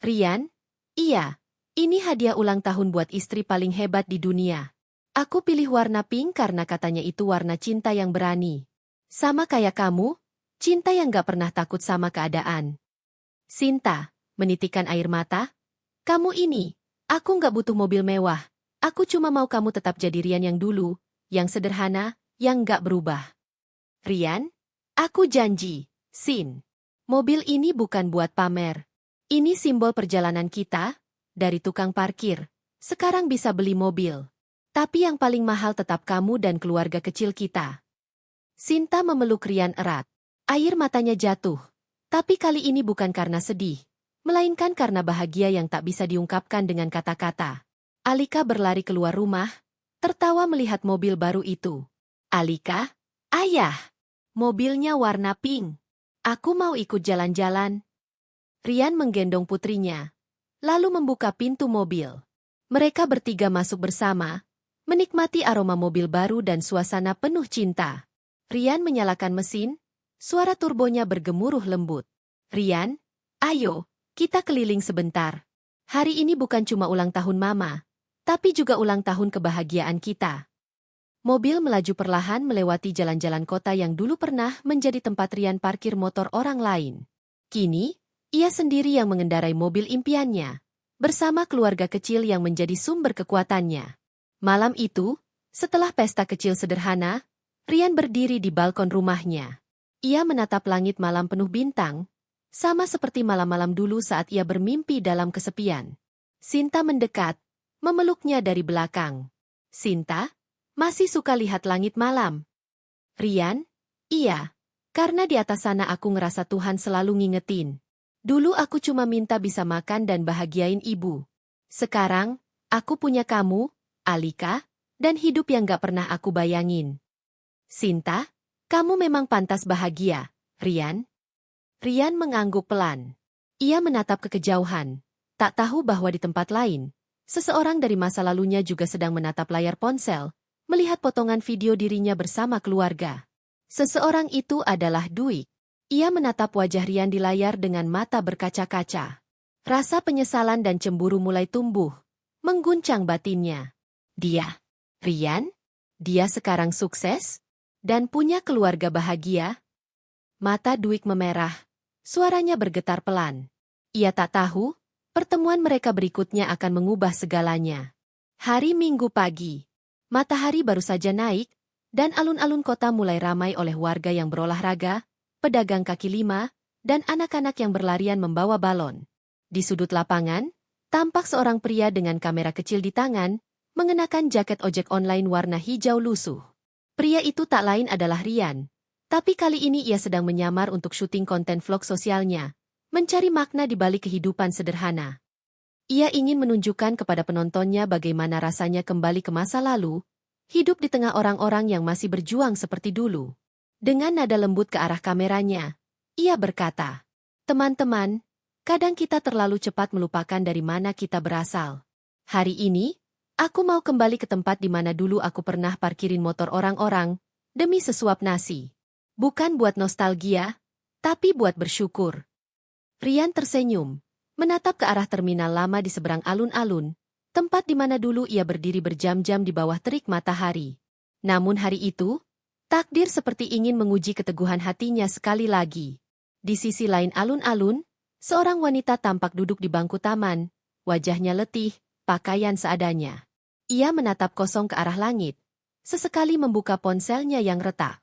[SPEAKER 2] Rian, iya, ini hadiah ulang tahun buat istri paling hebat di dunia. Aku pilih warna pink karena katanya itu warna cinta yang berani. Sama kayak kamu, cinta yang gak pernah takut sama keadaan. Sinta, menitikkan air mata. Kamu ini, aku gak butuh mobil mewah. Aku cuma mau kamu tetap jadi Rian yang dulu, yang sederhana, yang gak berubah. Rian, aku janji, Sin. Mobil ini bukan buat pamer. Ini simbol perjalanan kita, dari tukang parkir. Sekarang bisa beli mobil. Tapi yang paling mahal tetap kamu dan keluarga kecil kita. Sinta memeluk Rian erat. Air matanya jatuh. Tapi kali ini bukan karena sedih, melainkan karena bahagia yang tak bisa diungkapkan dengan kata-kata. Alika berlari keluar rumah, tertawa melihat mobil baru itu. Alika, ayah, mobilnya warna pink. Aku mau ikut jalan-jalan. Rian menggendong putrinya, lalu membuka pintu mobil. Mereka bertiga masuk bersama, menikmati aroma mobil baru dan suasana penuh cinta. Rian menyalakan mesin, suara turbonya bergemuruh lembut. Rian, ayo, kita keliling sebentar. Hari ini bukan cuma ulang tahun Mama, tapi juga ulang tahun kebahagiaan kita. Mobil melaju perlahan melewati jalan-jalan kota yang dulu pernah menjadi tempat Rian parkir motor orang lain. Kini, ia sendiri yang mengendarai mobil impiannya, bersama keluarga kecil yang menjadi sumber kekuatannya. Malam itu, setelah pesta kecil sederhana, Rian berdiri di balkon rumahnya. Ia menatap langit malam penuh bintang, sama seperti malam-malam dulu saat ia bermimpi dalam kesepian. Sinta mendekat, memeluknya dari belakang. Sinta, masih suka lihat langit malam? Rian, iya, karena di atas sana aku ngerasa Tuhan selalu ngingetin. Dulu aku cuma minta bisa makan dan bahagiain ibu. Sekarang, aku punya kamu, Alika, dan hidup yang gak pernah aku bayangin. Sinta, kamu memang pantas bahagia, Rian. Rian mengangguk pelan. Ia menatap ke kejauhan, tak tahu bahwa di tempat lain, seseorang dari masa lalunya juga sedang menatap layar ponsel, melihat potongan video dirinya bersama keluarga. Seseorang itu adalah Dwi. Ia menatap wajah Rian di layar dengan mata berkaca-kaca. Rasa penyesalan dan cemburu mulai tumbuh, mengguncang batinnya. Rian? Dia sekarang sukses? Dan punya keluarga bahagia? Mata Dwik memerah, suaranya bergetar pelan. Ia tak tahu, pertemuan mereka berikutnya akan mengubah segalanya. Hari Minggu pagi, matahari baru saja naik, dan alun-alun kota mulai ramai oleh warga yang berolahraga, pedagang kaki lima, dan anak-anak yang berlarian membawa balon. Di sudut lapangan, tampak seorang pria dengan kamera kecil di tangan, mengenakan jaket ojek online warna hijau lusuh. Pria itu tak lain adalah Rian, tapi kali ini ia sedang menyamar untuk syuting konten vlog sosialnya, mencari makna di balik kehidupan sederhana. Ia ingin menunjukkan kepada penontonnya bagaimana rasanya kembali ke masa lalu, hidup di tengah orang-orang yang masih berjuang seperti dulu. Dengan nada lembut ke arah kameranya, ia berkata, "Teman-teman, kadang kita terlalu cepat melupakan dari mana kita berasal. Hari ini, aku mau kembali ke tempat di mana dulu aku pernah parkirin motor orang-orang, demi sesuap nasi. Bukan buat nostalgia, tapi buat bersyukur." Rian tersenyum, menatap ke arah terminal lama di seberang alun-alun, tempat di mana dulu ia berdiri berjam-jam di bawah terik matahari. Namun hari itu, takdir seperti ingin menguji keteguhan hatinya sekali lagi. Di sisi lain alun-alun, seorang wanita tampak duduk di bangku taman, wajahnya letih, pakaian seadanya. Ia menatap kosong ke arah langit, sesekali membuka ponselnya yang retak.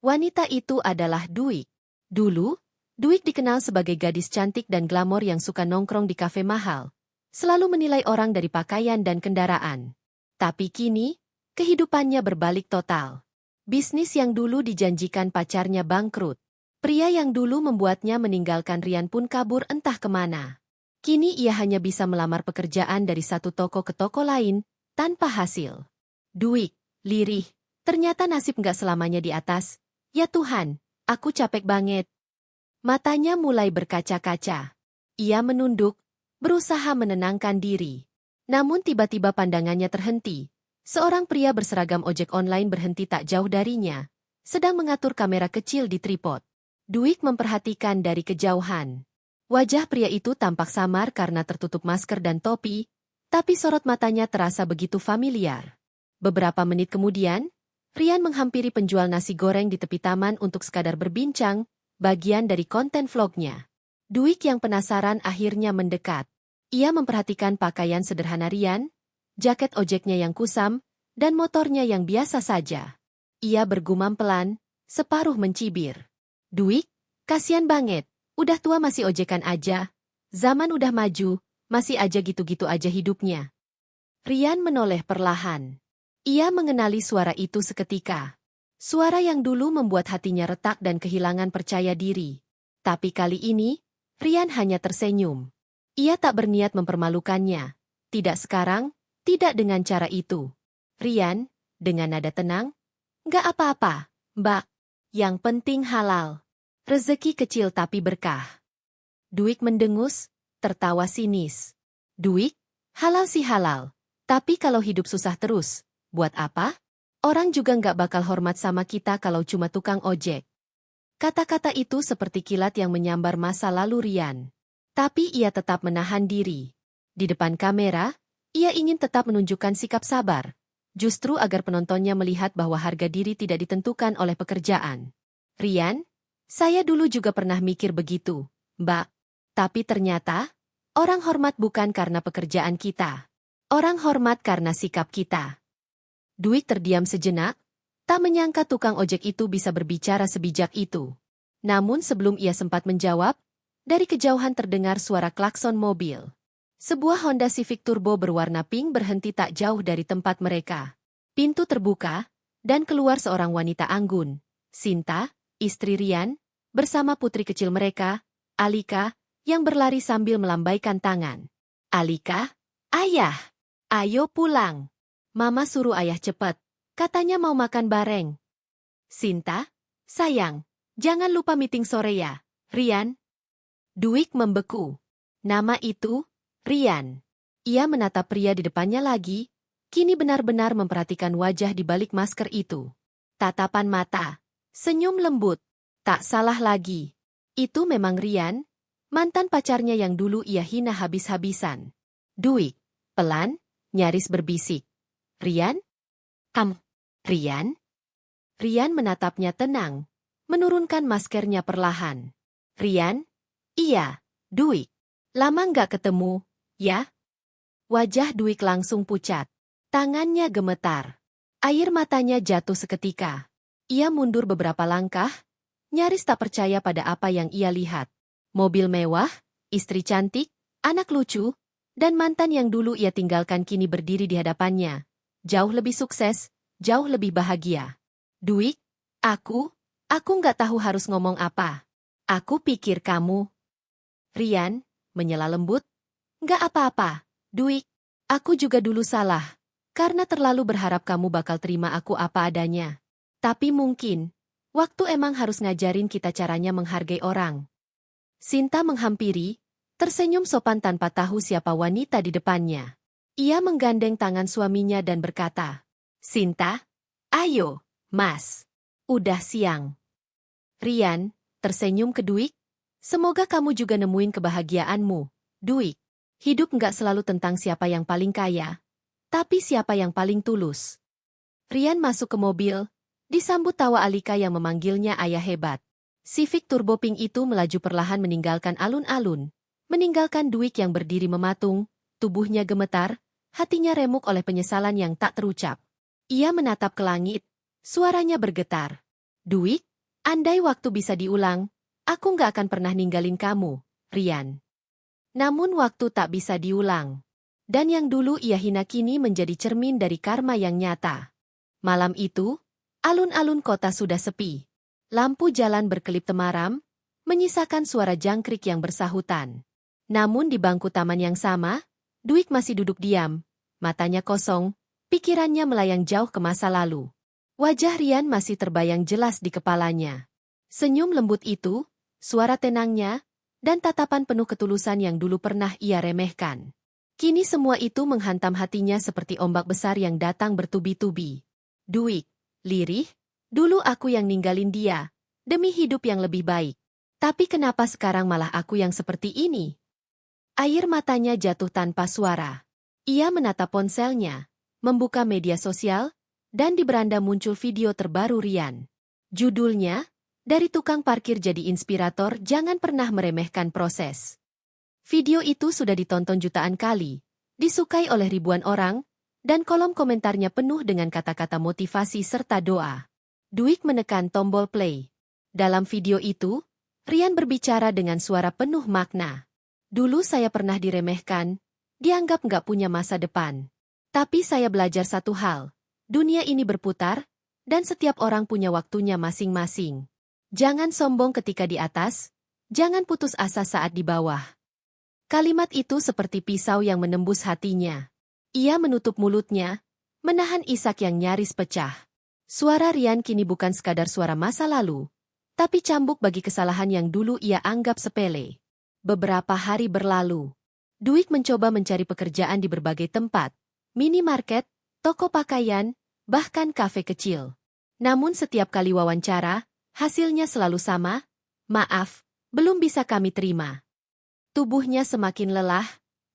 [SPEAKER 2] Wanita itu adalah Dwik. Dulu, Dwik dikenal sebagai gadis cantik dan glamor yang suka nongkrong di kafe mahal, selalu menilai orang dari pakaian dan kendaraan. Tapi kini, kehidupannya berbalik total. Bisnis yang dulu dijanjikan pacarnya bangkrut. Pria yang dulu membuatnya meninggalkan Rian pun kabur entah kemana. Kini ia hanya bisa melamar pekerjaan dari satu toko ke toko lain, tanpa hasil. Duik, lirih, ternyata nasib nggak selamanya di atas. Ya Tuhan, aku capek banget. Matanya mulai berkaca-kaca. Ia menunduk, berusaha menenangkan diri. Namun tiba-tiba pandangannya terhenti. Seorang pria berseragam ojek online berhenti tak jauh darinya, sedang mengatur kamera kecil di tripod. Duik memperhatikan dari kejauhan. Wajah pria itu tampak samar karena tertutup masker dan topi, tapi sorot matanya terasa begitu familiar. Beberapa menit kemudian, Rian menghampiri penjual nasi goreng di tepi taman untuk sekadar berbincang, bagian dari konten vlognya. Duik yang penasaran akhirnya mendekat. Ia memperhatikan pakaian sederhana Rian, jaket ojeknya yang kusam, dan motornya yang biasa saja. Ia bergumam pelan, separuh mencibir. Duik, kasian banget, udah tua masih ojekan aja. Zaman udah maju, masih aja gitu-gitu aja hidupnya. Rian menoleh perlahan. Ia mengenali suara itu seketika. Suara yang dulu membuat hatinya retak dan kehilangan percaya diri. Tapi kali ini, Rian hanya tersenyum. Ia tak berniat mempermalukannya. Tidak sekarang, tidak dengan cara itu. Rian, dengan nada tenang, "Nggak apa-apa, Mbak. Yang penting halal. Rezeki kecil tapi berkah." Duik mendengus, tertawa sinis. "Duik, halal sih halal. Tapi kalau hidup susah terus, buat apa? Orang juga nggak bakal hormat sama kita kalau cuma tukang ojek." Kata-kata itu seperti kilat yang menyambar masa lalu Rian. Tapi ia tetap menahan diri. Di depan kamera, ia ingin tetap menunjukkan sikap sabar. Justru agar penontonnya melihat bahwa harga diri tidak ditentukan oleh pekerjaan. "Rian, saya dulu juga pernah mikir begitu, Mbak. Tapi ternyata, orang hormat bukan karena pekerjaan kita. Orang hormat karena sikap kita." Duik terdiam sejenak, tak menyangka tukang ojek itu bisa berbicara sebijak itu. Namun sebelum ia sempat menjawab, dari kejauhan terdengar suara klakson mobil. Sebuah Honda Civic Turbo berwarna pink berhenti tak jauh dari tempat mereka. Pintu terbuka, dan keluar seorang wanita anggun, Sinta, istri Rian, bersama putri kecil mereka, Alika, yang berlari sambil melambaikan tangan. "Alika, ayah, ayo pulang. Mama suruh ayah cepat, katanya mau makan bareng." "Sinta, sayang, jangan lupa meeting sore ya, Rian." Duik membeku. Nama itu, Rian. Ia menatap pria di depannya lagi, kini benar-benar memperhatikan wajah di balik masker itu. Tatapan mata, senyum lembut, tak salah lagi. Itu memang Rian, mantan pacarnya yang dulu ia hina habis-habisan. Duik, pelan, nyaris berbisik. "Rian? Rian?" Rian menatapnya tenang, menurunkan maskernya perlahan. "Rian? Iya, Duik. Lama nggak ketemu, ya?" Wajah Duik langsung pucat. Tangannya gemetar. Air matanya jatuh seketika. Ia mundur beberapa langkah, nyaris tak percaya pada apa yang ia lihat. Mobil mewah, istri cantik, anak lucu, dan mantan yang dulu ia tinggalkan kini berdiri di hadapannya. Jauh lebih sukses, jauh lebih bahagia. "Duik, aku nggak tahu harus ngomong apa. Aku pikir kamu..." Rian, menyela lembut, "Nggak apa-apa, Duik. Aku juga dulu salah, karena terlalu berharap kamu bakal terima aku apa adanya. Tapi mungkin, waktu emang harus ngajarin kita caranya menghargai orang." Sinta menghampiri, tersenyum sopan tanpa tahu siapa wanita di depannya. Ia menggandeng tangan suaminya dan berkata, "Sinta, ayo, Mas. Udah siang." Rian, tersenyum ke Duik, "Semoga kamu juga nemuin kebahagiaanmu, Duik. Hidup nggak selalu tentang siapa yang paling kaya, tapi siapa yang paling tulus." Rian masuk ke mobil, disambut tawa Alika yang memanggilnya ayah hebat. Civic Turbo Pink itu melaju perlahan meninggalkan alun-alun, meninggalkan Duik yang berdiri mematung, tubuhnya gemetar, hatinya remuk oleh penyesalan yang tak terucap. Ia menatap ke langit, suaranya bergetar. "Duik, andai waktu bisa diulang, aku nggak akan pernah ninggalin kamu, Rian." Namun waktu tak bisa diulang. Dan yang dulu ia hina kini menjadi cermin dari karma yang nyata. Malam itu, alun-alun kota sudah sepi. Lampu jalan berkelip temaram, menyisakan suara jangkrik yang bersahutan. Namun di bangku taman yang sama, Dwight masih duduk diam, matanya kosong, pikirannya melayang jauh ke masa lalu. Wajah Rian masih terbayang jelas di kepalanya. Senyum lembut itu, suara tenangnya, dan tatapan penuh ketulusan yang dulu pernah ia remehkan. Kini semua itu menghantam hatinya seperti ombak besar yang datang bertubi-tubi. Dwight, lirih, dulu aku yang ninggalin dia, demi hidup yang lebih baik. Tapi kenapa sekarang malah aku yang seperti ini? Air matanya jatuh tanpa suara. Ia menatap ponselnya, membuka media sosial, dan di beranda muncul video terbaru Rian. Judulnya, Dari Tukang Parkir Jadi Inspirator, Jangan Pernah Meremehkan Proses. Video itu sudah ditonton jutaan kali, disukai oleh ribuan orang, dan kolom komentarnya penuh dengan kata-kata motivasi serta doa. Dwight menekan tombol play. Dalam video itu, Rian berbicara dengan suara penuh makna. Dulu saya pernah diremehkan, dianggap nggak punya masa depan. Tapi saya belajar satu hal, dunia ini berputar, dan setiap orang punya waktunya masing-masing. Jangan sombong ketika di atas, jangan putus asa saat di bawah. Kalimat itu seperti pisau yang menembus hatinya. Ia menutup mulutnya, menahan isak yang nyaris pecah. Suara Rian kini bukan sekadar suara masa lalu, tapi cambuk bagi kesalahan yang dulu ia anggap sepele. Beberapa hari berlalu. Dwight mencoba mencari pekerjaan di berbagai tempat, minimarket, toko pakaian, bahkan kafe kecil. Namun setiap kali wawancara, hasilnya selalu sama, maaf, belum bisa kami terima. Tubuhnya semakin lelah,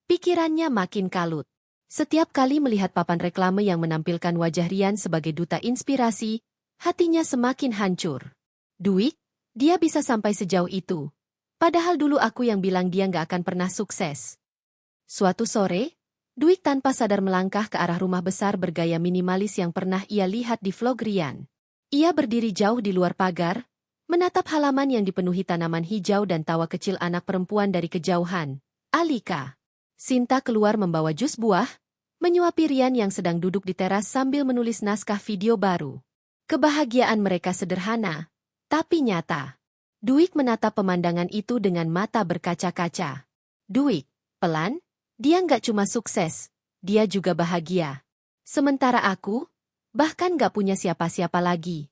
[SPEAKER 2] pikirannya makin kalut. Setiap kali melihat papan reklame yang menampilkan wajah Rian sebagai duta inspirasi, hatinya semakin hancur. Dwight, dia bisa sampai sejauh itu. Padahal dulu aku yang bilang dia nggak akan pernah sukses. Suatu sore, Dwight tanpa sadar melangkah ke arah rumah besar bergaya minimalis yang pernah ia lihat di vlog Rian. Ia berdiri jauh di luar pagar, menatap halaman yang dipenuhi tanaman hijau dan tawa kecil anak perempuan dari kejauhan. Alika. Sinta keluar membawa jus buah, menyuapi Rian yang sedang duduk di teras sambil menulis naskah video baru. Kebahagiaan mereka sederhana, tapi nyata. Dwight menatap pemandangan itu dengan mata berkaca-kaca. Dwight, pelan, dia nggak cuma sukses, dia juga bahagia. Sementara aku, bahkan nggak punya siapa-siapa lagi.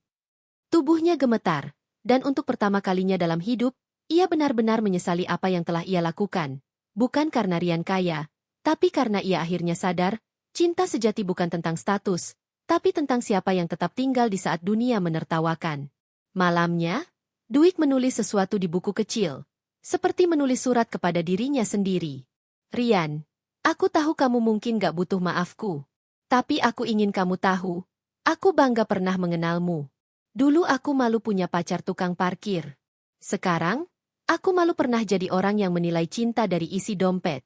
[SPEAKER 2] Tubuhnya gemetar, dan untuk pertama kalinya dalam hidup, ia benar-benar menyesali apa yang telah ia lakukan. Bukan karena Rian kaya, tapi karena ia akhirnya sadar, cinta sejati bukan tentang status, tapi tentang siapa yang tetap tinggal di saat dunia menertawakan. Malamnya, Dwight menulis sesuatu di buku kecil, seperti menulis surat kepada dirinya sendiri. Rian, aku tahu kamu mungkin gak butuh maafku, tapi aku ingin kamu tahu, aku bangga pernah mengenalmu. Dulu aku malu punya pacar tukang parkir. Sekarang, aku malu pernah jadi orang yang menilai cinta dari isi dompet.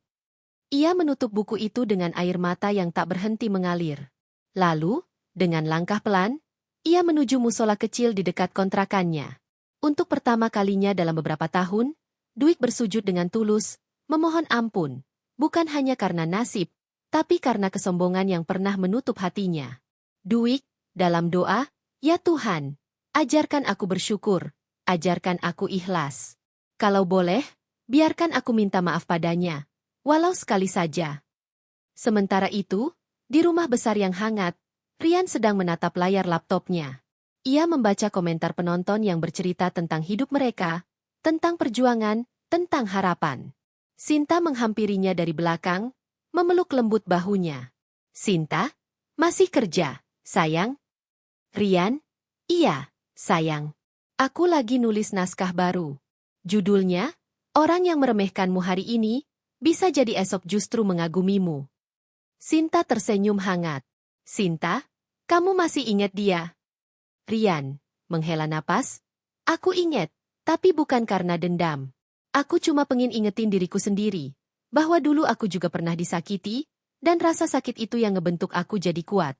[SPEAKER 2] Ia menutup buku itu dengan air mata yang tak berhenti mengalir. Lalu, dengan langkah pelan, ia menuju musola kecil di dekat kontrakannya. Untuk pertama kalinya dalam beberapa tahun, Dwight bersujud dengan tulus, memohon ampun, bukan hanya karena nasib, tapi karena kesombongan yang pernah menutup hatinya. Dwight, dalam doa, ya Tuhan, ajarkan aku bersyukur, ajarkan aku ikhlas. Kalau boleh, biarkan aku minta maaf padanya, walau sekali saja. Sementara itu, di rumah besar yang hangat, Rian sedang menatap layar laptopnya. Ia membaca komentar penonton yang bercerita tentang hidup mereka, tentang perjuangan, tentang harapan. Sinta menghampirinya dari belakang, memeluk lembut bahunya. Sinta, masih kerja, sayang? Rian, iya, sayang. Aku lagi nulis naskah baru. Judulnya, Orang yang Meremehkanmu Hari Ini, Bisa Jadi Esok Justru Mengagumimu. Sinta tersenyum hangat. Sinta, kamu masih ingat dia? Rian, menghela napas. Aku ingat, tapi bukan karena dendam. Aku cuma pengen ingetin diriku sendiri, bahwa dulu aku juga pernah disakiti, dan rasa sakit itu yang ngebentuk aku jadi kuat.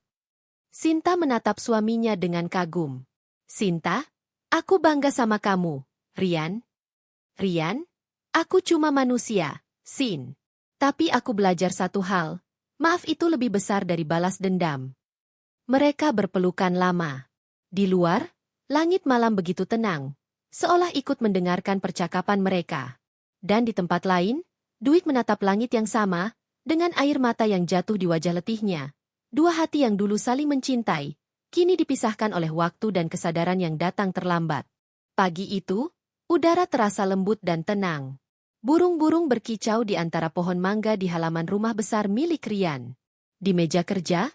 [SPEAKER 2] Sinta menatap suaminya dengan kagum. Sinta, aku bangga sama kamu, Rian. Rian, aku cuma manusia, Sin. Tapi aku belajar satu hal, Maaf itu lebih besar dari balas dendam. Mereka berpelukan lama. Di luar, langit malam begitu tenang, seolah ikut mendengarkan percakapan mereka. Dan di tempat lain, Dwight menatap langit yang sama, dengan air mata yang jatuh di wajah letihnya. Dua hati yang dulu saling mencintai, kini dipisahkan oleh waktu dan kesadaran yang datang terlambat. Pagi itu, udara terasa lembut dan tenang. Burung-burung berkicau di antara pohon mangga di halaman rumah besar milik Rian. Di meja kerja,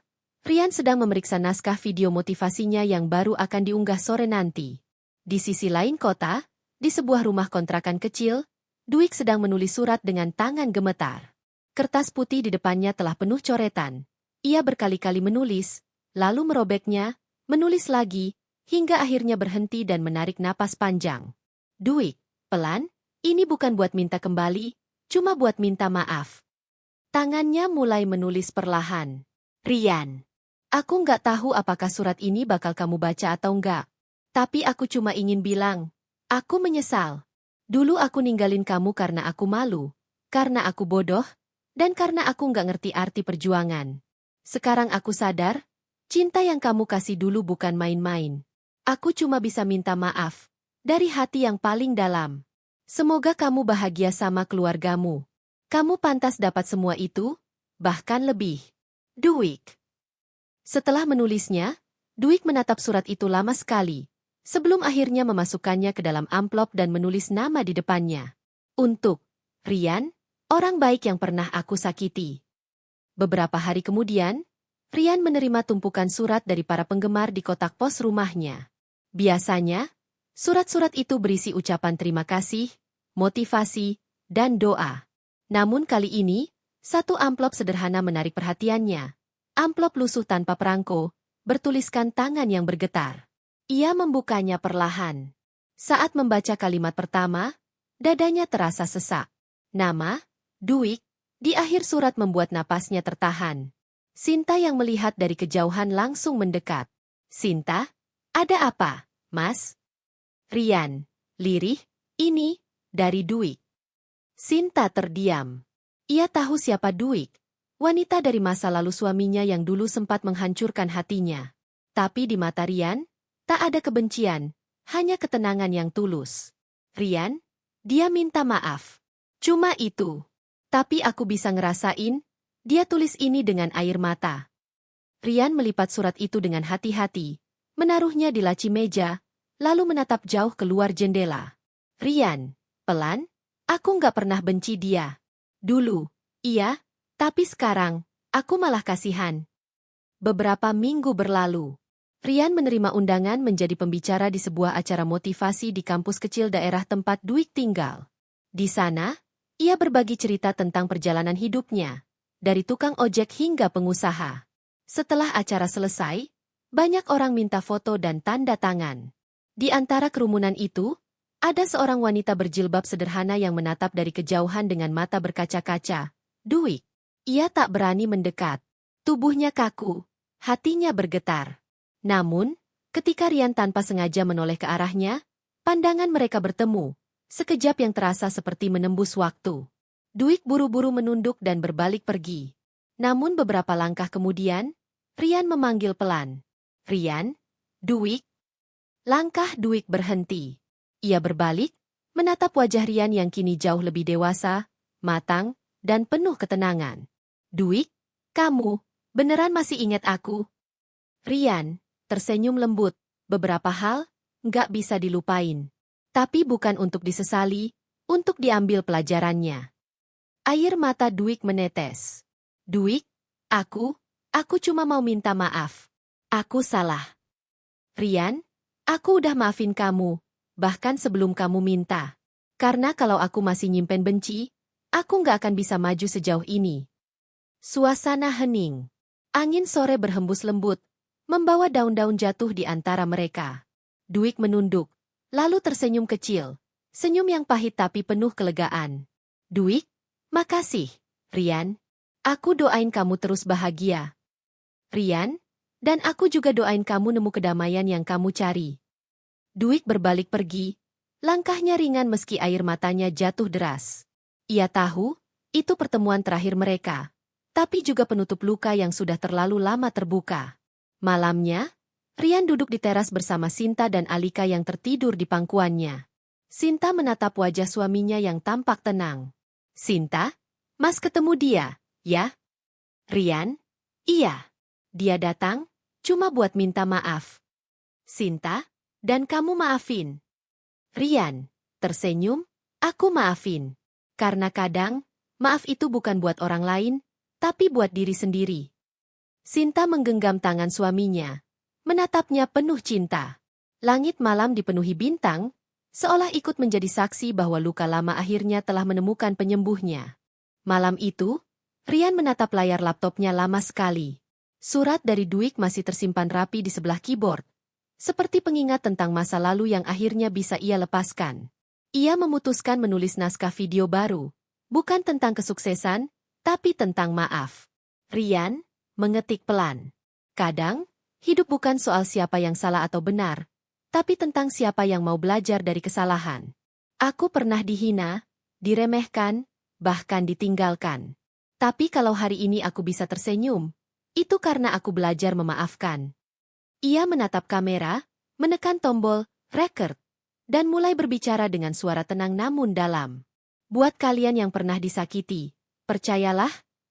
[SPEAKER 2] Rian sedang memeriksa naskah video motivasinya yang baru akan diunggah sore nanti. Di sisi lain kota, di sebuah rumah kontrakan kecil, Dwight sedang menulis surat dengan tangan gemetar. Kertas putih di depannya telah penuh coretan. Ia berkali-kali menulis, lalu merobeknya, menulis lagi, hingga akhirnya berhenti dan menarik napas panjang. Dwight, pelan, ini bukan buat minta kembali, cuma buat minta maaf. Tangannya mulai menulis perlahan. Rian. Aku nggak tahu apakah surat ini bakal kamu baca atau nggak. Tapi aku cuma ingin bilang, aku menyesal. Dulu aku ninggalin kamu karena aku malu, karena aku bodoh, dan karena aku nggak ngerti arti perjuangan. Sekarang aku sadar, cinta yang kamu kasih dulu bukan main-main. Aku cuma bisa minta maaf, dari hati yang paling dalam. Semoga kamu bahagia sama keluargamu. Kamu pantas dapat semua itu, bahkan lebih. Dwight. Setelah menulisnya, Dwight menatap surat itu lama sekali, sebelum akhirnya memasukkannya ke dalam amplop dan menulis nama di depannya. Untuk Rian, orang baik yang pernah aku sakiti. Beberapa hari kemudian, Rian menerima tumpukan surat dari para penggemar di kotak pos rumahnya. Biasanya, surat-surat itu berisi ucapan terima kasih, motivasi, dan doa. Namun kali ini, satu amplop sederhana menarik perhatiannya. Amplop lusuh tanpa perangko, bertuliskan tangan yang bergetar. Ia membukanya perlahan. Saat membaca kalimat pertama, dadanya terasa sesak. Nama, Dwight, di akhir surat membuat napasnya tertahan. Sinta yang melihat dari kejauhan langsung mendekat. Sinta, ada apa, Mas? Rian, lirih, ini, dari Dwight. Sinta terdiam. Ia tahu siapa Dwight. Wanita dari masa lalu suaminya yang dulu sempat menghancurkan hatinya. Tapi di mata Rian, tak ada kebencian, hanya ketenangan yang tulus. Rian, dia minta maaf. Cuma itu. Tapi aku bisa ngerasain, dia tulis ini dengan air mata. Rian melipat surat itu dengan hati-hati, menaruhnya di laci meja, lalu menatap jauh keluar jendela. Rian, pelan, aku nggak pernah benci dia. Dulu, iya. Tapi sekarang, aku malah kasihan. Beberapa minggu berlalu, Rian menerima undangan menjadi pembicara di sebuah acara motivasi di kampus kecil daerah tempat Dwight tinggal. Di sana, ia berbagi cerita tentang perjalanan hidupnya, dari tukang ojek hingga pengusaha. Setelah acara selesai, banyak orang minta foto dan tanda tangan. Di antara kerumunan itu, ada seorang wanita berjilbab sederhana yang menatap dari kejauhan dengan mata berkaca-kaca. Dwight. Ia tak berani mendekat. Tubuhnya kaku, hatinya bergetar. Namun, ketika Rian tanpa sengaja menoleh ke arahnya, pandangan mereka bertemu, sekejap yang terasa seperti menembus waktu. Dwight buru-buru menunduk dan berbalik pergi. Namun beberapa langkah kemudian, Rian memanggil pelan. Rian, Dwight. Langkah Dwight berhenti. Ia berbalik, menatap wajah Rian yang kini jauh lebih dewasa, matang, dan penuh ketenangan. Dwight, kamu, beneran masih ingat aku? Rian, tersenyum lembut, beberapa hal, nggak bisa dilupain. Tapi bukan untuk disesali, untuk diambil pelajarannya. Air mata Dwight menetes. Dwight, aku cuma mau minta maaf. Aku salah. Rian, aku udah maafin kamu, bahkan sebelum kamu minta. Karena kalau aku masih nyimpen benci, aku nggak akan bisa maju sejauh ini. Suasana hening. Angin sore berhembus lembut, membawa daun-daun jatuh di antara mereka. Dwight menunduk, lalu tersenyum kecil. Senyum yang pahit tapi penuh kelegaan. Dwight, makasih, Rian. Aku doain kamu terus bahagia. Rian, dan aku juga doain kamu nemu kedamaian yang kamu cari. Dwight berbalik pergi, langkahnya ringan meski air matanya jatuh deras. Ia tahu, itu pertemuan terakhir mereka. tapi juga penutup luka yang sudah terlalu lama terbuka. Malamnya, Rian duduk di teras bersama Sinta dan Alika yang tertidur di pangkuannya. Sinta menatap wajah suaminya yang tampak tenang. "Sinta, Mas ketemu dia, ya?" "Rian, iya. Dia datang, cuma buat minta maaf." "Sinta, dan kamu maafin?" Rian tersenyum, "Aku maafin. Karena kadang, maaf itu bukan buat orang lain, tapi buat diri sendiri." Sinta menggenggam tangan suaminya, menatapnya penuh cinta. Langit malam dipenuhi bintang, seolah ikut menjadi saksi bahwa luka lama akhirnya telah menemukan penyembuhnya. Malam itu, Rian menatap layar laptopnya lama sekali. Surat dari Dwight masih tersimpan rapi di sebelah keyboard, seperti pengingat tentang masa lalu yang akhirnya bisa ia lepaskan. Ia memutuskan menulis naskah video baru, bukan tentang kesuksesan, tapi tentang maaf. Rian mengetik pelan. "Kadang, hidup bukan soal siapa yang salah atau benar, tapi tentang siapa yang mau belajar dari kesalahan. Aku pernah dihina, diremehkan, bahkan ditinggalkan. Tapi kalau hari ini aku bisa tersenyum, itu karena aku belajar memaafkan." Ia menatap kamera, menekan tombol record, dan mulai berbicara dengan suara tenang namun dalam. "Buat kalian yang pernah disakiti, percayalah,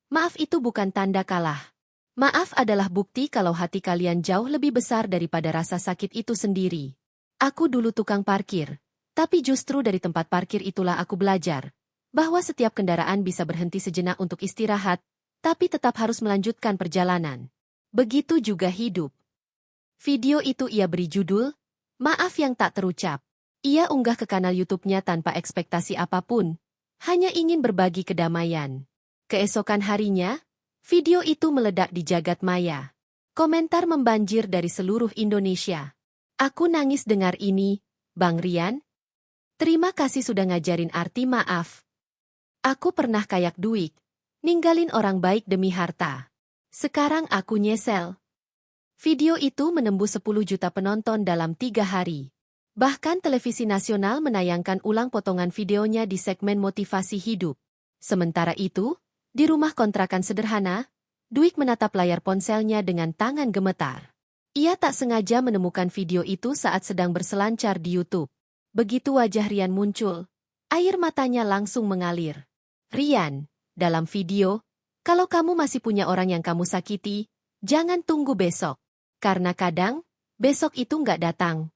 [SPEAKER 2] maaf itu bukan tanda kalah. Maaf adalah bukti kalau hati kalian jauh lebih besar daripada rasa sakit itu sendiri. Aku dulu tukang parkir, tapi justru dari tempat parkir itulah aku belajar bahwa setiap kendaraan bisa berhenti sejenak untuk istirahat, tapi tetap harus melanjutkan perjalanan. Begitu juga hidup." Video itu ia beri judul, "Maaf yang tak terucap." Ia unggah ke kanal YouTube-nya tanpa ekspektasi apapun, hanya ingin berbagi kedamaian. Keesokan harinya, video itu meledak di jagat maya. Komentar membanjir dari seluruh Indonesia. "Aku nangis dengar ini, Bang Rian. Terima kasih sudah ngajarin arti maaf. Aku pernah kayak Dwight, ninggalin orang baik demi harta. Sekarang aku nyesel." Video itu menembus 10 juta penonton dalam 3 hari. Bahkan televisi nasional menayangkan ulang potongan videonya di segmen motivasi hidup. Sementara itu, di rumah kontrakan sederhana, Dwight menatap layar ponselnya dengan tangan gemetar. Ia tak sengaja menemukan video itu saat sedang berselancar di YouTube. Begitu wajah Rian muncul, air matanya langsung mengalir. "Rian, dalam video, kalau kamu masih punya orang yang kamu sakiti, jangan tunggu besok. Karena kadang, besok itu nggak datang."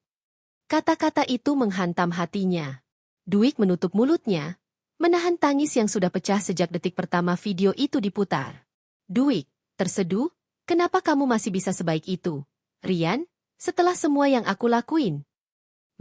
[SPEAKER 2] Kata-kata itu menghantam hatinya. Dwight menutup mulutnya, menahan tangis yang sudah pecah sejak detik pertama video itu diputar. "Dwight, terseduh, kenapa kamu masih bisa sebaik itu, Rian, setelah semua yang aku lakuin?"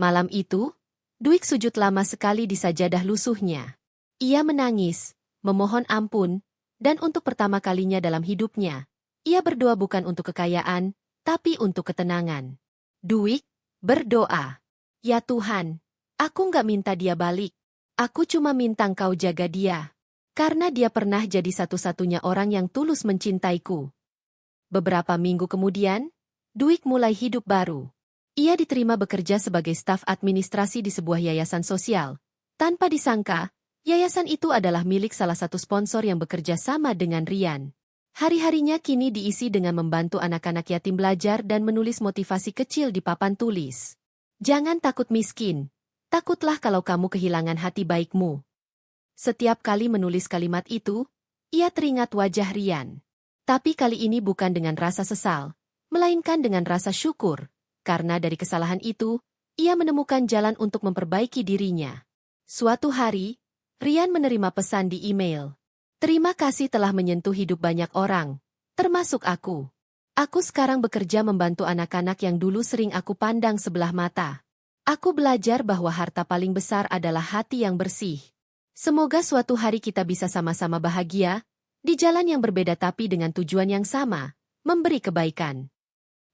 [SPEAKER 2] Malam itu, Dwight sujud lama sekali di sajadah lusuhnya. Ia menangis, memohon ampun, dan untuk pertama kalinya dalam hidupnya, ia berdoa bukan untuk kekayaan, tapi untuk ketenangan. Dwight berdoa, "Ya Tuhan, aku nggak minta dia balik. Aku cuma minta Engkau jaga dia. Karena dia pernah jadi satu-satunya orang yang tulus mencintaiku." Beberapa minggu kemudian, Dwight mulai hidup baru. Ia diterima bekerja sebagai staf administrasi di sebuah yayasan sosial. Tanpa disangka, yayasan itu adalah milik salah satu sponsor yang bekerja sama dengan Rian. Hari-harinya kini diisi dengan membantu anak-anak yatim belajar dan menulis motivasi kecil di papan tulis. "Jangan takut miskin. Takutlah kalau kamu kehilangan hati baikmu." Setiap kali menulis kalimat itu, ia teringat wajah Rian. Tapi kali ini bukan dengan rasa sesal, melainkan dengan rasa syukur, karena dari kesalahan itu, ia menemukan jalan untuk memperbaiki dirinya. Suatu hari, Rian menerima pesan di email. "Terima kasih telah menyentuh hidup banyak orang, termasuk aku. Aku sekarang bekerja membantu anak-anak yang dulu sering aku pandang sebelah mata. Aku belajar bahwa harta paling besar adalah hati yang bersih. Semoga suatu hari kita bisa sama-sama bahagia, di jalan yang berbeda tapi dengan tujuan yang sama, memberi kebaikan."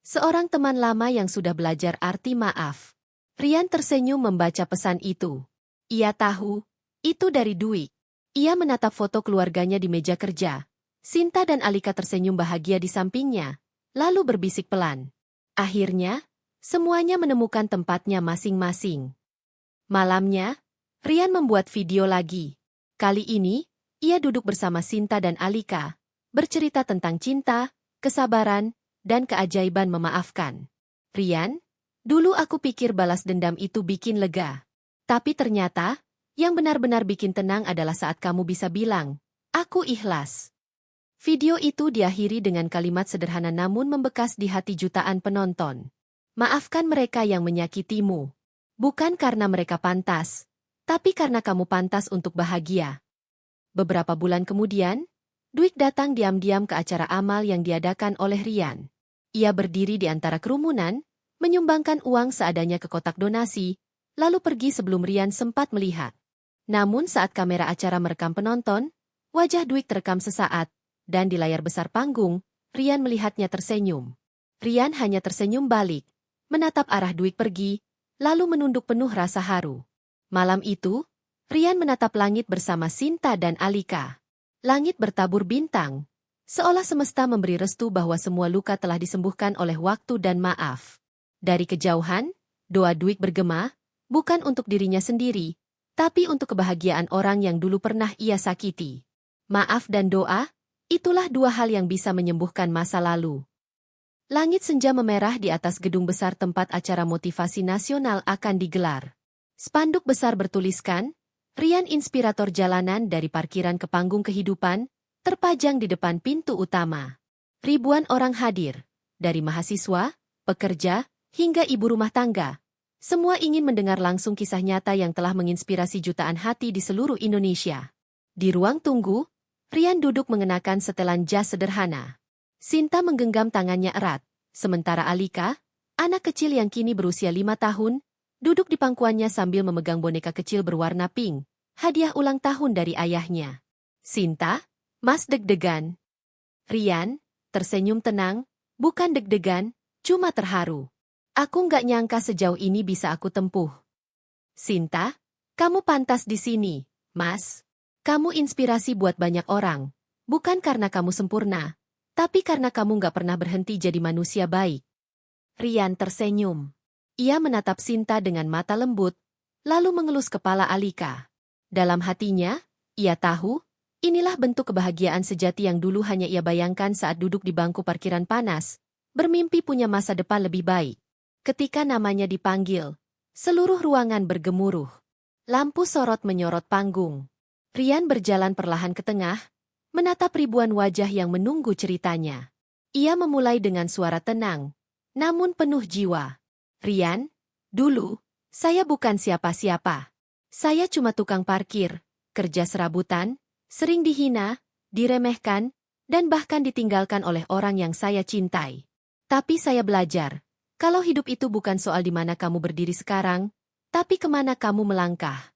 [SPEAKER 2] Seorang teman lama yang sudah belajar arti maaf. Rian tersenyum membaca pesan itu. Ia tahu, itu dari Dwight. Ia menatap foto keluarganya di meja kerja. Sinta dan Alika tersenyum bahagia di sampingnya, lalu berbisik pelan. Akhirnya, semuanya menemukan tempatnya masing-masing. Malamnya, Rian membuat video lagi. Kali ini, ia duduk bersama Sinta dan Alika, bercerita tentang cinta, kesabaran, dan keajaiban memaafkan. Rian, dulu aku pikir balas dendam itu bikin lega. Tapi ternyata, yang benar-benar bikin tenang adalah saat kamu bisa bilang, aku ikhlas. Video itu diakhiri dengan kalimat sederhana namun membekas di hati jutaan penonton. Maafkan mereka yang menyakitimu. Bukan karena mereka pantas, tapi karena kamu pantas untuk bahagia. Beberapa bulan kemudian, Dwight datang diam-diam ke acara amal yang diadakan oleh Rian. Ia berdiri di antara kerumunan, menyumbangkan uang seadanya ke kotak donasi, lalu pergi sebelum Rian sempat melihat. Namun saat kamera acara merekam penonton, wajah Dwight terekam sesaat, dan di layar besar panggung, Rian melihatnya tersenyum. Rian hanya tersenyum balik, menatap arah Dwight pergi, lalu menunduk penuh rasa haru. Malam itu, Rian menatap langit bersama Sinta dan Alika. Langit bertabur bintang, seolah semesta memberi restu bahwa semua luka telah disembuhkan oleh waktu dan maaf. Dari kejauhan, doa Dwight bergema, bukan untuk dirinya sendiri, tapi untuk kebahagiaan orang yang dulu pernah ia sakiti. Maaf dan doa, itulah dua hal yang bisa menyembuhkan masa lalu. Langit senja memerah di atas gedung besar tempat acara motivasi nasional akan digelar. Spanduk besar bertuliskan, Rian inspirator jalanan dari parkiran ke panggung kehidupan, terpajang di depan pintu utama. Ribuan orang hadir, dari mahasiswa, pekerja, hingga ibu rumah tangga. Semua ingin mendengar langsung kisah nyata yang telah menginspirasi jutaan hati di seluruh Indonesia. Di ruang tunggu, Rian duduk mengenakan setelan jas sederhana. Sinta menggenggam tangannya erat, sementara Alika, anak kecil yang kini berusia 5 tahun, duduk di pangkuannya sambil memegang boneka kecil berwarna pink, hadiah ulang tahun dari ayahnya. Sinta, Mas deg-degan. Rian, tersenyum tenang, bukan deg-degan, cuma terharu. Aku nggak nyangka sejauh ini bisa aku tempuh. Sinta, kamu pantas di sini, Mas. Kamu inspirasi buat banyak orang, bukan karena kamu sempurna, tapi karena kamu nggak pernah berhenti jadi manusia baik. Rian tersenyum. Ia menatap Sinta dengan mata lembut, lalu mengelus kepala Alika. Dalam hatinya, ia tahu, inilah bentuk kebahagiaan sejati yang dulu hanya ia bayangkan saat duduk di bangku parkiran panas, bermimpi punya masa depan lebih baik. Ketika namanya dipanggil, seluruh ruangan bergemuruh. Lampu sorot menyorot panggung. Rian berjalan perlahan ke tengah, menatap ribuan wajah yang menunggu ceritanya. Ia memulai dengan suara tenang, namun penuh jiwa. Rian, dulu, saya bukan siapa-siapa. Saya cuma tukang parkir, kerja serabutan, sering dihina, diremehkan, dan bahkan ditinggalkan oleh orang yang saya cintai. Tapi saya belajar, kalau hidup itu bukan soal di mana kamu berdiri sekarang, tapi kemana kamu melangkah.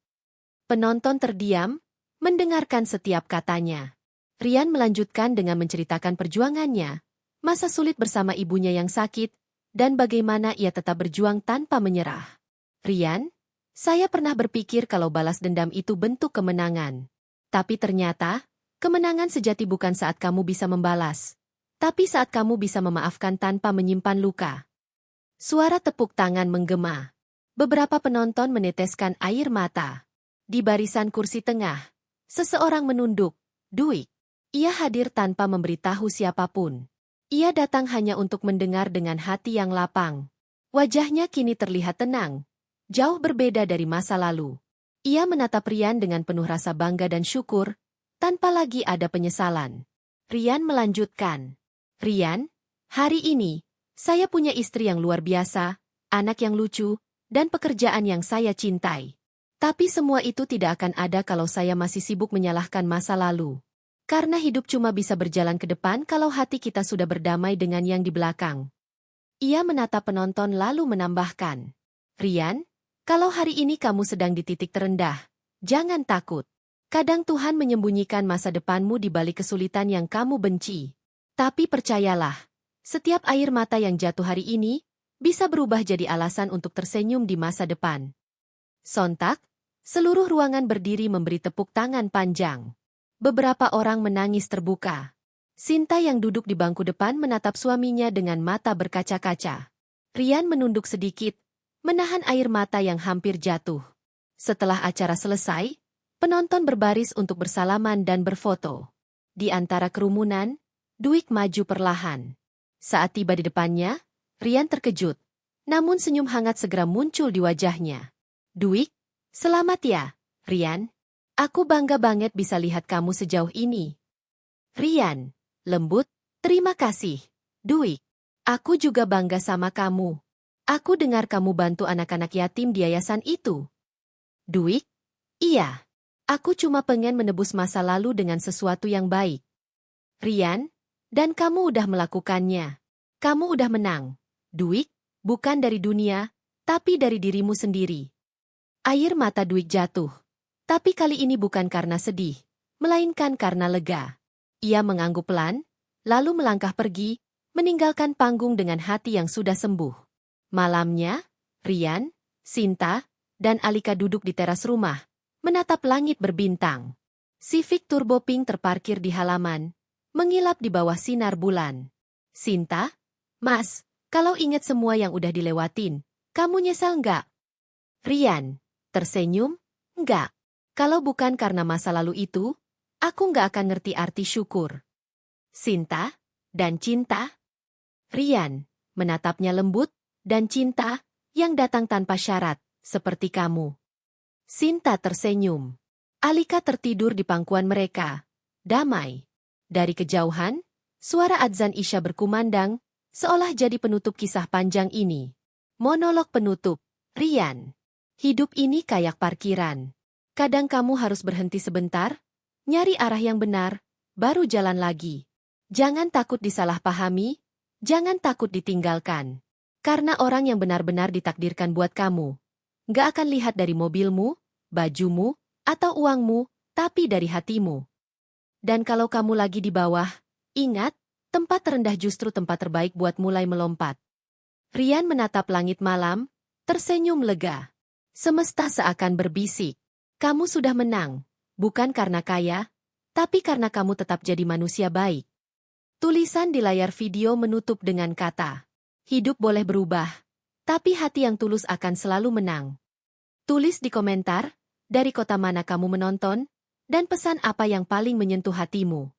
[SPEAKER 2] Penonton terdiam, mendengarkan setiap katanya. Rian melanjutkan dengan menceritakan perjuangannya, masa sulit bersama ibunya yang sakit, dan bagaimana ia tetap berjuang tanpa menyerah. Rian, saya pernah berpikir kalau balas dendam itu bentuk kemenangan. Tapi ternyata, kemenangan sejati bukan saat kamu bisa membalas, tapi saat kamu bisa memaafkan tanpa menyimpan luka. Suara tepuk tangan menggema. Beberapa penonton meneteskan air mata. Di barisan kursi tengah, seseorang menunduk, Dwight. Ia hadir tanpa memberitahu siapapun. Ia datang hanya untuk mendengar dengan hati yang lapang. Wajahnya kini terlihat tenang, jauh berbeda dari masa lalu. Ia menatap Rian dengan penuh rasa bangga dan syukur, tanpa lagi ada penyesalan. Rian melanjutkan. Rian, hari ini, saya punya istri yang luar biasa, anak yang lucu, dan pekerjaan yang saya cintai. Tapi semua itu tidak akan ada kalau saya masih sibuk menyalahkan masa lalu. Karena hidup cuma bisa berjalan ke depan kalau hati kita sudah berdamai dengan yang di belakang. Ia menatap penonton lalu menambahkan. Rian, kalau hari ini kamu sedang di titik terendah, jangan takut. Kadang Tuhan menyembunyikan masa depanmu di balik kesulitan yang kamu benci. Tapi percayalah, setiap air mata yang jatuh hari ini, bisa berubah jadi alasan untuk tersenyum di masa depan. Sontak, seluruh ruangan berdiri memberi tepuk tangan panjang. Beberapa orang menangis terbuka. Sinta yang duduk di bangku depan menatap suaminya dengan mata berkaca-kaca. Rian menunduk sedikit, menahan air mata yang hampir jatuh. Setelah acara selesai, penonton berbaris untuk bersalaman dan berfoto. Di antara kerumunan, Dwight maju perlahan. Saat tiba di depannya, Rian terkejut. Namun senyum hangat segera muncul di wajahnya. Dwight, selamat ya, Rian. Aku bangga banget bisa lihat kamu sejauh ini. Rian, lembut, terima kasih. Dwight, aku juga bangga sama kamu. Aku dengar kamu bantu anak-anak yatim di yayasan itu. Dwight, iya. Aku cuma pengen menebus masa lalu dengan sesuatu yang baik. Rian, dan kamu udah melakukannya. Kamu udah menang. Dwight, bukan dari dunia, tapi dari dirimu sendiri. Air mata Dwight jatuh. Tapi kali ini bukan karena sedih, melainkan karena lega. Ia mengangguk pelan, lalu melangkah pergi, meninggalkan panggung dengan hati yang sudah sembuh. Malamnya, Rian, Sinta, dan Alika duduk di teras rumah, menatap langit berbintang. Civic Turbo Pink terparkir di halaman, mengilap di bawah sinar bulan. Sinta, Mas, kalau ingat semua yang udah dilewatin, kamu nyesal nggak? Rian, tersenyum, nggak. Kalau bukan karena masa lalu itu, aku nggak akan ngerti arti syukur. Sinta, dan cinta? Rian, menatapnya lembut, dan cinta, yang datang tanpa syarat, seperti kamu. Sinta tersenyum. Alika tertidur di pangkuan mereka. Damai. Dari kejauhan, suara adzan Isya berkumandang, seolah jadi penutup kisah panjang ini. Monolog penutup. Rian. Hidup ini kayak parkiran. Kadang kamu harus berhenti sebentar, nyari arah yang benar, baru jalan lagi. Jangan takut disalahpahami, jangan takut ditinggalkan. Karena orang yang benar-benar ditakdirkan buat kamu, nggak akan lihat dari mobilmu, bajumu, atau uangmu, tapi dari hatimu. Dan kalau kamu lagi di bawah, ingat, tempat terendah justru tempat terbaik buat mulai melompat. Rian menatap langit malam, tersenyum lega. Semesta seakan berbisik. Kamu sudah menang, bukan karena kaya, tapi karena kamu tetap jadi manusia baik. Tulisan di layar video menutup dengan kata, hidup boleh berubah, tapi hati yang tulus akan selalu menang. Tulis di komentar, dari kota mana kamu menonton, dan pesan apa yang paling menyentuh hatimu.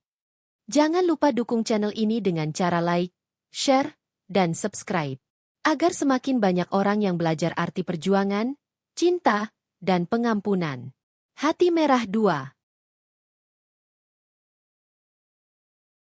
[SPEAKER 2] Jangan lupa dukung channel ini dengan cara like, share, dan subscribe. Agar semakin banyak orang yang belajar arti perjuangan, cinta, dan pengampunan. Hati Merah 2.